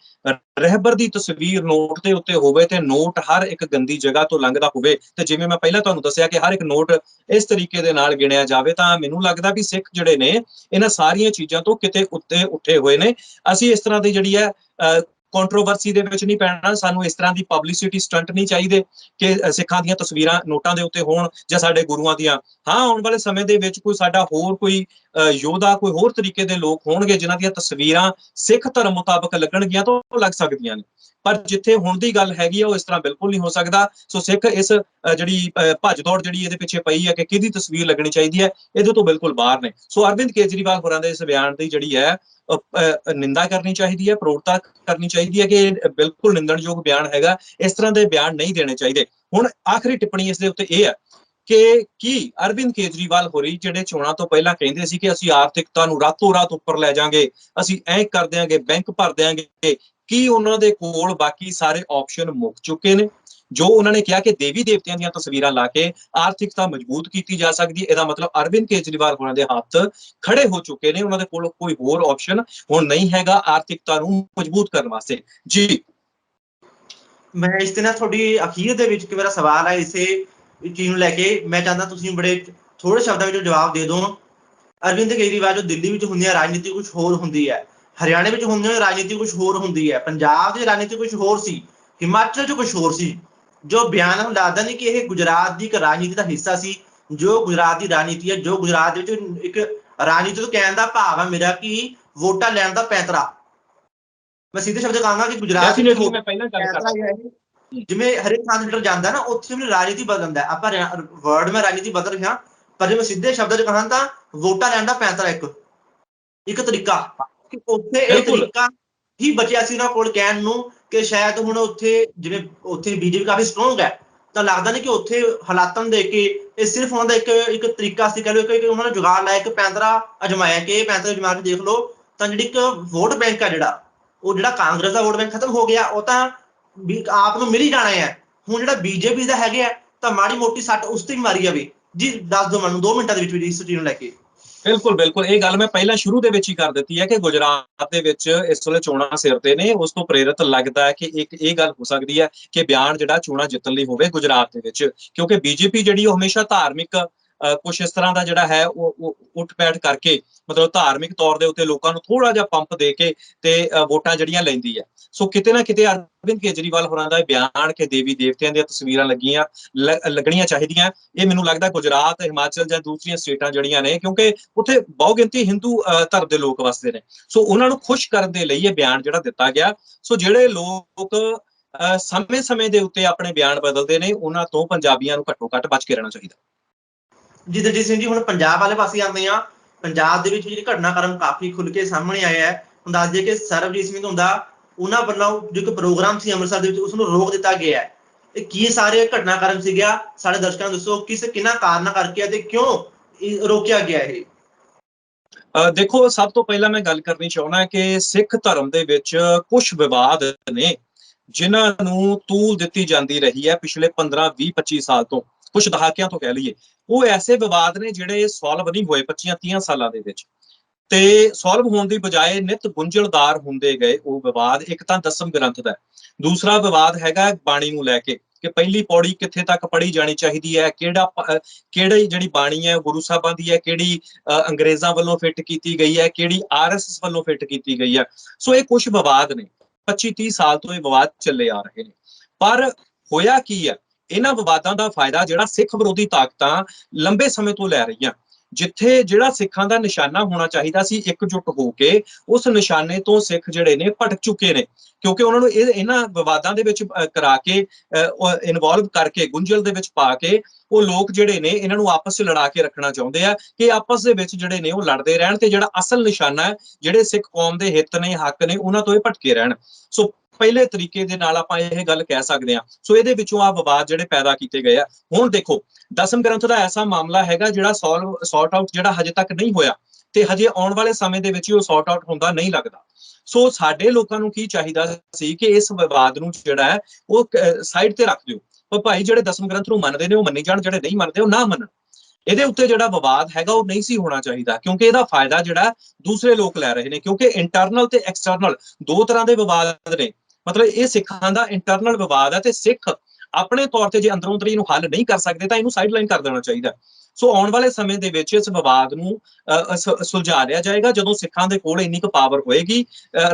ਰਹਿਬਰ ਦੀ ਤਸਵੀਰ ਨੋਟ ਦੇ ਉੱਤੇ ਹੋਵੇ ਤੇ ਨੋਟ ਹਰ ਇੱਕ ਗੰਦੀ ਜਗ੍ਹਾ ਤੋਂ ਲੰਘਦਾ ਹੋਵੇ, ਤੇ ਜਿਵੇਂ ਮੈਂ ਪਹਿਲਾਂ ਤੁਹਾਨੂੰ ਦੱਸਿਆ ਕਿ ਹਰ ਇੱਕ ਨੋਟ ਇਸ ਤਰੀਕੇ ਦੇ ਨਾਲ ਗਿਣਿਆ ਜਾਵੇ, ਤਾਂ ਮੈਨੂੰ ਲੱਗਦਾ ਵੀ ਸਿੱਖ ਜਿਹੜੇ ਨੇ ਇਹਨਾਂ ਸਾਰੀਆਂ ਚੀਜ਼ਾਂ ਤੋਂ ਕਿਤੇ ਉੱਤੇ ਉੱਠੇ ਹੋਏ ਨੇ। ਅਸੀਂ ਇਸ ਤਰ੍ਹਾਂ ਦੀ ਜਿਹੜੀ ਹੈ ਕੰਟਰੋਵਰਸੀ ਦੇ ਵਿੱਚ ਨਹੀਂ ਪੈਣਾ, ਸਾਨੂੰ ਇਸ ਤਰ੍ਹਾਂ ਦੀ ਪਬਲਿਸਿਟੀ ਸਟੰਟ ਨਹੀਂ ਚਾਹੀਦੇ ਕਿ ਸਿੱਖਾਂ ਦੀਆਂ ਤਸਵੀਰਾਂ ਨੋਟਾਂ ਦੇ ਉੱਤੇ ਹੋਣ ਜਾਂ ਸਾਡੇ ਗੁਰੂਆਂ ਦੀਆਂ। ਹਾਂ, ਆਉਣ ਵਾਲੇ ਸਮੇਂ ਦੇ ਵਿੱਚ ਕੋਈ ਸਾਡਾ ਹੋਰ ਕੋਈ ਯੋਧਾ, ਕੋਈ ਹੋਰ ਤਰੀਕੇ ਦੇ ਲੋਕ ਹੋਣਗੇ ਜਿਨ੍ਹਾਂ ਦੀਆਂ ਤਸਵੀਰਾਂ ਸਿੱਖ ਧਰਮ ਮੁਤਾਬਕ ਲੱਗਣਗੀਆਂ ਤਾਂ ਉਹ ਲੱਗ ਸਕਦੀਆਂ ਨੇ। ਪਰ ਜਿੱਥੇ ਹੁਣ ਦੀ ਗੱਲ ਹੈਗੀ ਆ ਉਹ ਇਸ ਤਰ੍ਹਾਂ ਬਿਲਕੁਲ ਨਹੀਂ ਹੋ ਸਕਦਾ। ਸੋ ਸਿੱਖ ਇਸ ਜਿਹੜੀ ਭੱਜ ਦੌੜ ਜਿਹੜੀ ਇਹਦੇ ਪਿੱਛੇ ਪਈ ਹੈ ਕਿ ਕਿਹਦੀ ਤਸਵੀਰ ਲੱਗਣੀ ਚਾਹੀਦੀ ਹੈ, ਇਹਦੇ ਤੋਂ ਬਿਲਕੁਲ ਬਾਹਰ ਨੇ। ਸੋ ਅਰਵਿੰਦ ਕੇਜਰੀਵਾਲ ਹੋਰਾਂ ਦੇ ਇਸ ਬਿਆਨ ਦੀ ਜਿਹੜੀ ਹੈ ਨਿੰਦਾ ਕਰਨੀ ਚਾਹੀਦੀ ਹੈ, ਪ੍ਰੋੜਤਾ ਕਰਨੀ ਚਾਹੀਦੀ ਹੈ ਕਿ ਇਹ ਬਿਲਕੁਲ ਨਿੰਦਣਯੋਗ ਬਿਆਨ ਹੈਗਾ, ਇਸ ਤਰ੍ਹਾਂ ਦੇ ਬਿਆਨ ਨਹੀਂ ਦੇਣੇ ਚਾਹੀਦੇ। ਹੁਣ ਆਖਰੀ ਟਿੱਪਣੀ ਇਸ ਦੇ ਉੱਤੇ ਇਹ ਹੈ ਕਿ ਕੀ ਅਰਵਿੰਦ ਕੇਜਰੀਵਾਲ ਹੋਰੀ ਜਿਹੜੇ ਚੋਣਾਂ ਤੋਂ ਪਹਿਲਾਂ ਕਹਿੰਦੇ ਸੀ ਕਿ ਅਸੀਂ ਆਰਥਿਕਤਾ ਨੂੰ ਰਾਤੋਂ ਰਾਤ ਉੱਪਰ ਲੈ ਜਾਾਂਗੇ, ਅਸੀਂ ਐਂ ਕਰ ਦਿਆਂਗੇ, ਬੈਂਕ ਭਰ ਦਿਆਂਗੇ, ਕੀ ਉਹਨਾਂ ਦੇ ਕੋਲ ਬਾਕੀ ਸਾਰੇ ਆਪਸ਼ਨ ਮੁੱਕ ਚੁੱਕੇ ਨੇ? ਜੋ ਉਹਨਾਂ ਨੇ ਕਿਹਾ ਕਿ ਦੇਵੀ ਦੇਵਤਿਆਂ ਦੀਆਂ ਤਸਵੀਰਾਂ ਲਾ ਕੇ ਆਰਥਿਕਤਾ ਮਜ਼ਬੂਤ ਕੀਤੀ ਜਾ ਸਕਦੀ ਹੈ, ਇਹਦਾ ਮਤਲਬ ਅਰਵਿੰਦ ਕੇਜਰੀਵਾਲ ਹੋਰਾਂ ਦੇ ਹੱਥ ਖੜੇ ਹੋ ਚੁੱਕੇ ਨੇ, ਉਹਨਾਂ ਦੇ ਕੋਲ ਕੋਈ ਹੋਰ ਆਪਸ਼ਨ ਹੁਣ ਨਹੀਂ ਹੈਗਾ ਆਰਥਿਕਤਾ ਨੂੰ ਮਜ਼ਬੂਤ ਕਰਨ ਵਾਸਤੇ। ਜੀ ਮੈਂ ਇਸ ਤੇ ਨਾ ਤੁਹਾਡੀ ਅਖੀਰ ਦੇ ਵਿੱਚ ਮੇਰਾ ਸਵਾਲ ਹੈ ਇਸੇ ਚੀਜ਼ ਨੂੰ ਲੈ ਕੇ, ਮੈਂ ਚਾਹੁੰਦਾ ਤੁਸੀਂ ਬੜੇ ਥੋੜੇ ਸ਼ਬਦਾਂ ਵਿੱਚ ਜਵਾਬ ਦੇ ਦਿਓ। ਅਰਵਿੰਦ ਕੇਜਰੀਵਾਲ ਜੋ ਦਿੱਲੀ ਵਿੱਚ ਹੁੰਦੀ ਹੈ ਰਾਜਨੀਤੀ ਕੁਝ ਹੋਰ ਹੁੰਦੀ ਹੈ, ਹਰਿਆਣੇ ਵਿੱਚ ਹੁੰਦੀ ਹੋਈ ਰਾਜਨੀਤੀ ਕੁਝ ਹੋਰ ਹੁੰਦੀ ਹੈ, ਪੰਜਾਬ ਦੀ ਰਾਜਨੀਤੀ ਕੁਝ ਹੋਰ ਸੀ, ਹਿਮਾਚਲ 'ਚ ਕੁਝ ਹੋਰ ਸੀ। ਜੋ ਬਿਆਨ ਹੁਣ ਲੱਗਦਾ ਨਹੀਂ ਕਿ ਇਹ ਗੁਜਰਾਤ ਦੀ ਇੱਕ ਰਾਜਨੀਤੀ ਦਾ ਹਿੱਸਾ ਸੀ। ਜੋ ਗੁਜਰਾਤ ਦੀ ਰਾਜਨੀਤੀ ਹੈ, ਜੋ ਗੁਜਰਾਤ ਵਿੱਚ ਇੱਕ ਰਾਜਨੀਤੀ ਤੋਂ ਕਹਿਣ ਦਾ ਭਾਵ ਹੈ ਮੇਰਾ ਕਿ ਵੋਟਾਂ ਲੈਣ ਦਾ ਪੈਂਤਰਾ। ਮੈਂ ਸਿੱਧੇ ਸ਼ਬਦ ਕਹਾਂਗਾ ਕਿ ਗੁਜਰਾਤ ਵਿੱਚ ਮੈਂ ਪਹਿਲਾਂ ਗੱਲ ਕਰਦਾ ਜਿਵੇਂ ਹਰੇਕ ਥਾਂ ਲੀਡਰ ਜਾਂਦਾ ਨਾ ਉੱਥੇ ਵੀ ਰਾਜਨੀਤੀ ਬਦਲ ਜਾਂਦਾ। ਆਪਾਂ ਵਰਡ ਮੈਂ ਰਾਜਨੀਤੀ ਬਦਲ ਰਿਹਾ, ਪਰ ਜੇ ਮੈਂ ਸਿੱਧੇ ਸ਼ਬਦਾਂ 'ਚ ਕਹਾਂ ਤਾਂ ਵੋਟਾਂ ਲੈਣ ਦਾ ਪੈਂਤਰਾ ਇੱਕ ਤਰੀਕਾ, ਕਿ ਉੱਥੇ ਇਹ ਤਰੀਕਾ ਹੀ ਬਚਿਆ ਸੀ ਉਹਨਾਂ ਕੋਲ ਕਹਿਣ ਨੂੰ ਕਿ ਸ਼ਾਇਦ ਹੁਣ ਉੱਥੇ ਜਿਵੇਂ ਉੱਥੇ ਬੀਜੇਪੀ ਕਾਫੀ ਸਟਰੋਂਗ ਹੈ, ਤਾਂ ਲੱਗਦਾ ਨਹੀਂ ਕਿ ਉੱਥੇ ਹਾਲਾਤਾਂ ਨੂੰ ਦੇਖ ਕੇ ਇਹ ਸਿਰਫ ਉਹਨਾਂ ਦਾ ਇੱਕ ਤਰੀਕਾ ਸੀ, ਕਹਿ ਲਓ ਕਿ ਉਹਨਾਂ ਨੇ ਜੁਗਾੜ ਲਾਇਆ, ਇੱਕ ਪੈਂਤਰਾ ਅਜਮਾਇਆ ਕਿ ਇਹ ਪੈਂਤਰਾ ਅਜਮਾ ਕੇ ਦੇਖ ਲਓ ਤਾਂ ਜਿਹੜੀ ਇੱਕ ਵੋਟ ਬੈਂਕ ਹੈ ਉਹ ਜਿਹੜਾ ਕਾਂਗਰਸ ਦਾ ਵੋਟ ਬੈਂਕ ਖਤਮ ਹੋ ਗਿਆ, ਉਹ ਤਾਂ ਵੀ ਆਪ ਨੂੰ ਮਿਲ ਹੀ ਜਾਣਾ ਹੈ। ਹੁਣ ਜਿਹੜਾ ਬੀਜੇਪੀ ਦਾ ਹੈਗਾ ਤਾਂ ਮਾੜੀ ਮੋਟੀ ਸੱਟ ਉਸ ਤੇ ਵੀ ਮਾਰੀ ਜਾਵੇ। ਜੀ ਦੱਸ ਦਿਓ ਮੈਨੂੰ 2 ਮਿੰਟਾਂ ਦੇ ਵਿੱਚ ਇਸ ਚੀਜ਼ ਨੂੰ ਲੈ ਕੇ। ਬਿਲਕੁਲ ਇਹ ਗੱਲ ਮੈਂ ਪਹਿਲਾਂ ਸ਼ੁਰੂ ਦੇ ਵਿੱਚ ਹੀ ਕਰ ਦਿੱਤੀ ਹੈ ਕਿ ਗੁਜਰਾਤ ਦੇ ਵਿੱਚ ਇਸ ਵੇਲੇ ਚੋਣਾਂ ਸਿਰ ਤੇ ਨੇ, ਉਸ ਤੋਂ ਪ੍ਰੇਰਿਤ ਲੱਗਦਾ ਹੈ ਕਿ ਇੱਕ ਇਹ ਗੱਲ ਹੋ ਸਕਦੀ ਹੈ ਕਿ ਬਿਆਨ ਜਿਹੜਾ ਚੋਣਾਂ ਜਿੱਤਣ ਲਈ ਹੋਵੇ ਗੁਜਰਾਤ ਦੇ ਵਿੱਚ, ਕਿਉਂਕਿ ਬੀਜੇਪੀ ਜਿਹੜੀ ਉਹ ਹਮੇਸ਼ਾ ਧਾਰਮਿਕ ਕੁਛ ਇਸ ਤਰ੍ਹਾਂ ਦਾ ਜਿਹੜਾ ਹੈ ਉਹ ਉੱਠ ਬੈਠ ਕਰਕੇ ਮਤਲਬ ਧਾਰਮਿਕ ਤੌਰ ਦੇ ਉੱਤੇ ਲੋਕਾਂ ਨੂੰ ਥੋੜਾ ਜਿਹਾ ਪੰਪ ਦੇ ਕੇ ਤੇ ਵੋਟਾਂ ਜਿਹੜੀਆਂ ਲੈਂਦੀ ਹੈ। ਸੋ ਕਿਤੇ ਨਾ ਕਿਤੇ ਅਰਵਿੰਦ ਕੇਜਰੀਵਾਲ ਹੋਰਾਂ ਦਾ ਬਿਆਨ ਕਿ ਦੇਵੀ ਦੇਵਤਿਆਂ ਦੀਆਂ ਤਸਵੀਰਾਂ ਲੱਗਣੀਆਂ ਚਾਹੀਦੀਆਂ, ਇਹ ਮੈਨੂੰ ਲੱਗਦਾ ਗੁਜਰਾਤ, ਹਿਮਾਚਲ ਜਾਂ ਦੂਸਰੀਆਂ ਸਟੇਟਾਂ ਜਿਹੜੀਆਂ ਨੇ, ਕਿਉਂਕਿ ਉੱਥੇ ਬਹੁ ਗਿਣਤੀ ਹਿੰਦੂ ਧਰਮ ਦੇ ਲੋਕ ਵਸਦੇ ਨੇ, ਸੋ ਉਹਨਾਂ ਨੂੰ ਖੁਸ਼ ਕਰਨ ਦੇ ਲਈ ਇਹ ਬਿਆਨ ਜਿਹੜਾ ਦਿੱਤਾ ਗਿਆ। ਸੋ ਜਿਹੜੇ ਲੋਕ ਸਮੇਂ ਦੇ ਉੱਤੇ ਆਪਣੇ ਬਿਆਨ ਬਦਲਦੇ ਨੇ ਉਹਨਾਂ ਤੋਂ ਪੰਜਾਬੀਆਂ ਨੂੰ ਘੱਟੋ ਘੱਟ ਬਚ ਕੇ ਰਹਿਣਾ ਚਾਹੀਦਾ। ਜੀ ਦਲਜੀਤ ਸਿੰਘ ਜੀ, ਹੁਣ ਪੰਜਾਬ ਵਾਲੇ ਪਾਸੇ ਆਉਂਦੇ ਆ। ਪੰਜਾਬ ਦੇ ਵਿੱਚ ਜਿਹੜੀ ਘਟਨਾਕ੍ਰਮ ਕਾਫੀ ਖੁੱਲ ਕੇ ਸਾਹਮਣੇ ਆਇਆ ਹੈ। ਹੁਣ ਦੱਸ ਦਈਏ ਕਿ ਸਰਬਜੀਤ ਸਿੰਘ ਹੁੰਦਾ ਉਹਨਾਂ ਵੱਲੋਂ ਜੋ ਇੱਕ ਪ੍ਰੋਗਰਾਮ ਸੀ ਅੰਮ੍ਰਿਤਸਰ ਦੇ ਵਿੱਚ ਉਸਨੂੰ ਰੋਕ ਦਿੱਤਾ ਗਿਆ ਹੈ। ਇਹ ਕੀ ਸਾਰੇ ਘਟਨਾਕ੍ਰਮ ਸੀਗਾ, ਸਾਡੇ ਦਰਸ਼ਕਾਂ ਨੂੰ ਦੱਸੋ ਕਿਹਨਾਂ ਕਾਰਨਾਂ ਕਰਕੇ ਅਤੇ ਕਿਉਂ ਰੋਕਿਆ ਗਿਆ ਇਹ? ਦੇਖੋ, ਸਭ ਤੋਂ ਪਹਿਲਾਂ ਮੈਂ ਗੱਲ ਕਰਨੀ ਚਾਹੁੰਦਾ ਕਿ ਸਿੱਖ ਧਰਮ ਦੇ ਵਿੱਚ ਕੁਝ ਵਿਵਾਦ ਨੇ ਜਿਨ੍ਹਾਂ ਨੂੰ ਤੂਲ ਦਿੱਤੀ ਜਾਂਦੀ ਰਹੀ ਹੈ ਪਿਛਲੇ 15, 20, 25 ਸਾਲ ਤੋਂ, ਕੁਝ ਦਹਾਕਿਆਂ ਤੋਂ ਕਹਿ ਲਈਏ। ਉਹ ਐਸੇ ਵਿਵਾਦ ਨੇ ਜਿਹੜੇ ਸੋਲਵ ਨਹੀਂ ਹੋਏ 25, 30 ਸਾਲਾਂ ਦੇ ਵਿੱਚ, ਤੇ ਸੋਲਵ ਹੋਣ ਦੀ ਬਜਾਏ ਨਿਤ ਗੁੰਝਲਦਾਰ ਹੁੰਦੇ ਗਏ ਉਹ ਵਿਵਾਦ। ਇੱਕ ਤਾਂ ਦਸਮ ਗ੍ਰੰਥ ਦਾ, ਦੂਸਰਾ ਵਿਵਾਦ ਹੈਗਾ ਬਾਣੀ ਨੂੰ ਲੈ ਕੇ ਕਿ ਪਹਿਲੀ ਪੌੜੀ ਕਿੱਥੇ ਤੱਕ ਪੜ੍ਹੀ ਜਾਣੀ ਚਾਹੀਦੀ ਹੈ, ਕਿਹੜੀ ਜਿਹੜੀ ਬਾਣੀ ਹੈ ਗੁਰੂ ਸਾਹਿਬਾਂ ਦੀ ਹੈ, ਕਿਹੜੀ ਅੰਗਰੇਜ਼ਾਂ ਵੱਲੋਂ ਫਿੱਟ ਕੀਤੀ ਗਈ ਹੈ, ਕਿਹੜੀ RSS ਵੱਲੋਂ ਫਿੱਟ ਕੀਤੀ ਗਈ ਹੈ। ਸੋ ਇਹ ਕੁਝ ਵਿਵਾਦ ਨੇ, 25-30 ਸਾਲ ਤੋਂ ਇਹ ਵਿਵਾਦ ਚੱਲੇ ਆ ਰਹੇ ਨੇ। ਪਰ ਹੋਇਆ ਕੀ ਹੈ, ਇਹਨਾਂ ਵਿਵਾਦਾਂ ਦਾ ਫਾਇਦਾ ਜਿਹੜਾ ਸਿੱਖ ਵਿਰੋਧੀ ਤਾਕਤਾਂ ਲੰਬੇ ਸਮੇਂ ਤੋਂ ਲੈ ਰਹੀਆਂ, ਜਿੱਥੇ ਜਿਹੜਾ ਸਿੱਖਾਂ ਦਾ ਨਿਸ਼ਾਨਾ ਹੋਣਾ ਚਾਹੀਦਾ ਸੀ ਇਕਜੁੱਟ ਹੋ ਕੇ, ਉਸ ਨਿਸ਼ਾਨੇ ਤੋਂ ਸਿੱਖ ਜਿਹੜੇ ਨੇ ਭਟਕ ਚੁੱਕੇ ਨੇ, ਕਿਉਂਕਿ ਉਹਨਾਂ ਨੂੰ ਇਹਨਾਂ ਵਿਵਾਦਾਂ ਦੇ ਵਿੱਚ ਕਰਾ ਕੇ ਇਨਵੋਲਵ ਕਰਕੇ ਗੁੰਝਲ ਦੇ ਵਿੱਚ ਪਾ ਕੇ ਉਹ ਲੋਕ ਜਿਹੜੇ ਨੇ ਇਹਨਾਂ ਨੂੰ ਆਪਸ 'ਚ ਲੜਾ ਕੇ ਰੱਖਣਾ ਚਾਹੁੰਦੇ ਆ ਕਿ ਆਪਸ ਦੇ ਵਿੱਚ ਜਿਹੜੇ ਨੇ ਉਹ ਲੜਦੇ ਰਹਿਣ ਤੇ ਜਿਹੜਾ ਅਸਲ ਨਿਸ਼ਾਨਾ ਹੈ, ਜਿਹੜੇ ਸਿੱਖ ਕੌਮ ਦੇ ਹਿੱਤ ਨੇ, ਹੱਕ ਨੇ, ਉਹਨਾਂ ਤੋਂ ਇਹ ਭਟਕੇ ਰਹਿਣ। ਸੋ ਪਹਿਲੇ ਤਰੀਕੇ ਦੇ ਨਾਲ ਆਪਾਂ ਇਹ ਗੱਲ ਕਹਿ ਸਕਦੇ ਹਾਂ। ਸੋ ਇਹਦੇ ਵਿੱਚੋਂ ਆ ਵਿਵਾਦ ਜਿਹੜੇ ਪੈਦਾ ਕੀਤੇ ਗਏ ਆ। ਹੁਣ ਦੇਖੋ, ਦਸਮ ਗ੍ਰੰਥ ਦਾ ਐਸਾ ਮਾਮਲਾ ਹੈਗਾ ਜਿਹੜਾ ਸੌਰਟ ਆਊਟ ਜਿਹੜਾ ਹਜੇ ਤੱਕ ਨਹੀਂ ਹੋਇਆ ਤੇ ਹਜੇ ਆਉਣ ਵਾਲੇ ਸਮੇਂ ਦੇ ਵਿੱਚ ਉਹ ਸੌਰਟ ਆਊਟ ਹੁੰਦਾ ਨਹੀਂ ਲੱਗਦਾ। ਸੋ ਸਾਡੇ ਲੋਕਾਂ ਨੂੰ ਕੀ ਚਾਹੀਦਾ ਸੀ ਕਿ ਇਸ ਵਿਵਾਦ ਨੂੰ ਜਿਹੜਾ ਹੈ ਉਹ ਸਾਈਡ ਤੇ ਰੱਖ ਦਿਓ। ਪਰ ਭਾਈ ਜਿਹੜੇ ਦਸਮ ਗ੍ਰੰਥ ਨੂੰ ਮੰਨਦੇ ਨੇ ਉਹ ਮੰਨੀ ਜਾਣ, ਜਿਹੜੇ ਨਹੀਂ ਮੰਨਦੇ ਉਹ ਨਾ ਮੰਨਣ। ਇਹਦੇ ਉੱਤੇ ਜਿਹੜਾ ਵਿਵਾਦ ਹੈਗਾ ਉਹ ਨਹੀਂ ਸੀ ਹੋਣਾ ਚਾਹੀਦਾ, ਕਿਉਂਕਿ ਇਹਦਾ ਫਾਇਦਾ ਜਿਹੜਾ ਦੂਸਰੇ ਲੋਕ ਲੈ ਰਹੇ ਨੇ। ਕਿਉਂਕਿ ਇੰਟਰਨਲ ਤੇ ਐਕਸਟਰਨਲ ਦੋ ਤਰ੍ਹਾਂ ਦੇ ਵਿਵਾਦ ਨੇ। ਮਤਲਬ ਇਹ ਸਿੱਖਾਂ ਦਾ ਇੰਟਰਨਲ ਵਿਵਾਦ ਹੈ ਤੇ ਸਿੱਖ ਆਪਣੇ ਤੌਰ ਤੇ ਜੇ ਅੰਦਰੋਂ ਅੰਦਰ ਇਹਨੂੰ ਹੱਲ ਨਹੀਂ ਕਰ ਸਕਦੇ ਤਾਂ ਇਹਨੂੰ ਸਾਈਡਲਾਈਨ ਕਰ ਦੇਣਾ ਚਾਹੀਦਾ। ਸੋ ਆਉਣ ਵਾਲੇ ਸਮੇਂ ਦੇ ਵਿੱਚ ਇਸ ਵਿਵਾਦ ਨੂੰ ਸੁਲਝਾ ਲਿਆ ਜਾਏਗਾ ਜਦੋਂ ਸਿੱਖਾਂ ਦੇ ਕੋਲ ਇੰਨੀ ਕੁ ਪਾਵਰ ਹੋਏਗੀ,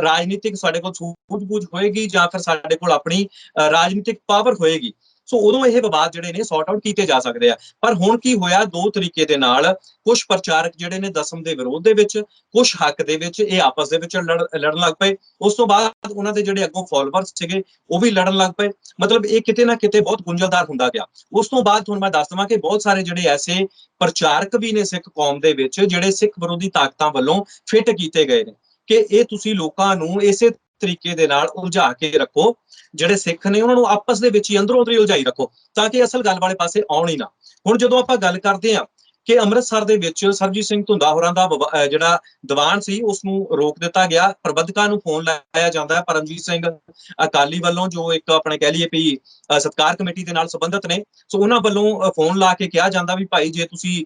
ਰਾਜਨੀਤਿਕ ਸਾਡੇ ਕੋਲ ਸੂਝ-ਬੂਝ ਹੋਏਗੀ ਜਾਂ ਫਿਰ ਸਾਡੇ ਕੋਲ ਆਪਣੀ ਰਾਜਨੀਤਿਕ ਪਾਵਰ ਹੋਏਗੀ। ਸੋ ਉਦੋਂ ਇਹ ਵਿਵਾਦ ਜਿਹੜੇ ਨੇ ਸੌਟ ਆਊਟ ਕੀਤੇ ਜਾ ਸਕਦੇ ਆ। ਪਰ ਹੁਣ ਕੀ ਹੋਇਆ, ਦੋ ਤਰੀਕੇ ਦੇ ਨਾਲ ਕੁਝ ਪ੍ਰਚਾਰਕ ਜਿਹੜੇ ਨੇ ਦਸਮ ਦੇ ਵਿਰੋਧ ਦੇ ਵਿੱਚ, ਕੁਝ ਹੱਕ ਦੇ ਵਿੱਚ, ਇਹ ਆਪਸ ਦੇ ਵਿੱਚ ਲੜਨ ਲੱਗ ਪਏ। ਉਸ ਤੋਂ ਬਾਅਦ ਉਹਨਾਂ ਦੇ ਜਿਹੜੇ ਅੱਗੋਂ ਫਾਲੋਅਰਸ ਸੀਗੇ ਉਹ ਵੀ ਲੜਨ ਲੱਗ ਪਏ। ਮਤਲਬ ਇਹ ਕਿਤੇ ਨਾ ਕਿਤੇ ਬਹੁਤ ਗੁੰਝਲਦਾਰ ਹੁੰਦਾ ਗਿਆ। ਉਸ ਤੋਂ ਬਾਅਦ ਤੁਹਾਨੂੰ ਮੈਂ ਦੱਸ ਦਵਾਂ ਕਿ ਬਹੁਤ ਸਾਰੇ ਜਿਹੜੇ ਐਸੇ ਪ੍ਰਚਾਰਕ ਵੀ ਨੇ ਸਿੱਖ ਕੌਮ ਦੇ ਵਿੱਚ, ਜਿਹੜੇ ਸਿੱਖ ਵਿਰੋਧੀ ਤਾਕਤਾਂ ਵੱਲੋਂ ਫਿੱਟ ਕੀਤੇ ਗਏ ਨੇ ਕਿ ਇਹ ਤੁਸੀਂ ਲੋਕਾਂ ਨੂੰ ਇਸੇ ਤਰੀਕੇ ਦੇ ਨਾਲ ਉਲਝਾ ਕੇ ਰੱਖੋ, ਜਿਹੜੇ ਸਿੱਖ ਨੇ ਉਹਨਾਂ ਨੂੰ ਆਪਸ ਦੇ ਵਿੱਚ ਹੀ ਅੰਦਰੋਂ ਅੰਦਰੀ ਉਲਝਾਈ ਰੱਖੋ ਤਾਂ ਕਿ ਅਸਲ ਗੱਲ ਵਾਲੇ ਪਾਸੇ ਆਉਣ ਹੀ ਨਾ। ਹੁਣ ਜਦੋਂ ਆਪਾਂ ਗੱਲ ਕਰਦੇ ਹਾਂ ਕਿ ਅੰਮ੍ਰਿਤਸਰ ਦੇ ਵਿੱਚ ਸਰਬਜੀਤ ਸਿੰਘ ਧੁੰਦਾ ਹੋਰਾਂ ਦਾ ਜਿਹੜਾ ਦੀਵਾਨ ਸੀ ਉਸ ਨੂੰ ਰੋਕ ਦਿੱਤਾ ਗਿਆ। ਪ੍ਰਬੰਧਕਾਂ ਨੂੰ ਫੋਨ ਲਾਇਆ ਜਾਂਦਾ ਹੈ ਪਰਮਜੀਤ ਸਿੰਘ ਅਕਾਲੀ ਵੱਲੋਂ, ਜੋ ਇੱਕ ਆਪਣੇ ਕਹਿ ਲਈਏ ਵੀ ਸਤਕਾਰ ਕਮੇਟੀ ਦੇ ਨਾਲ ਸੰਬੰਧਿਤ ਨੇ। ਸੋ ਉਹਨਾਂ ਵੱਲੋਂ ਫੋਨ ਲਾ ਕੇ ਕਿਹਾ ਜਾਂਦਾ ਵੀ ਭਾਈ ਜੇ ਤੁਸੀਂ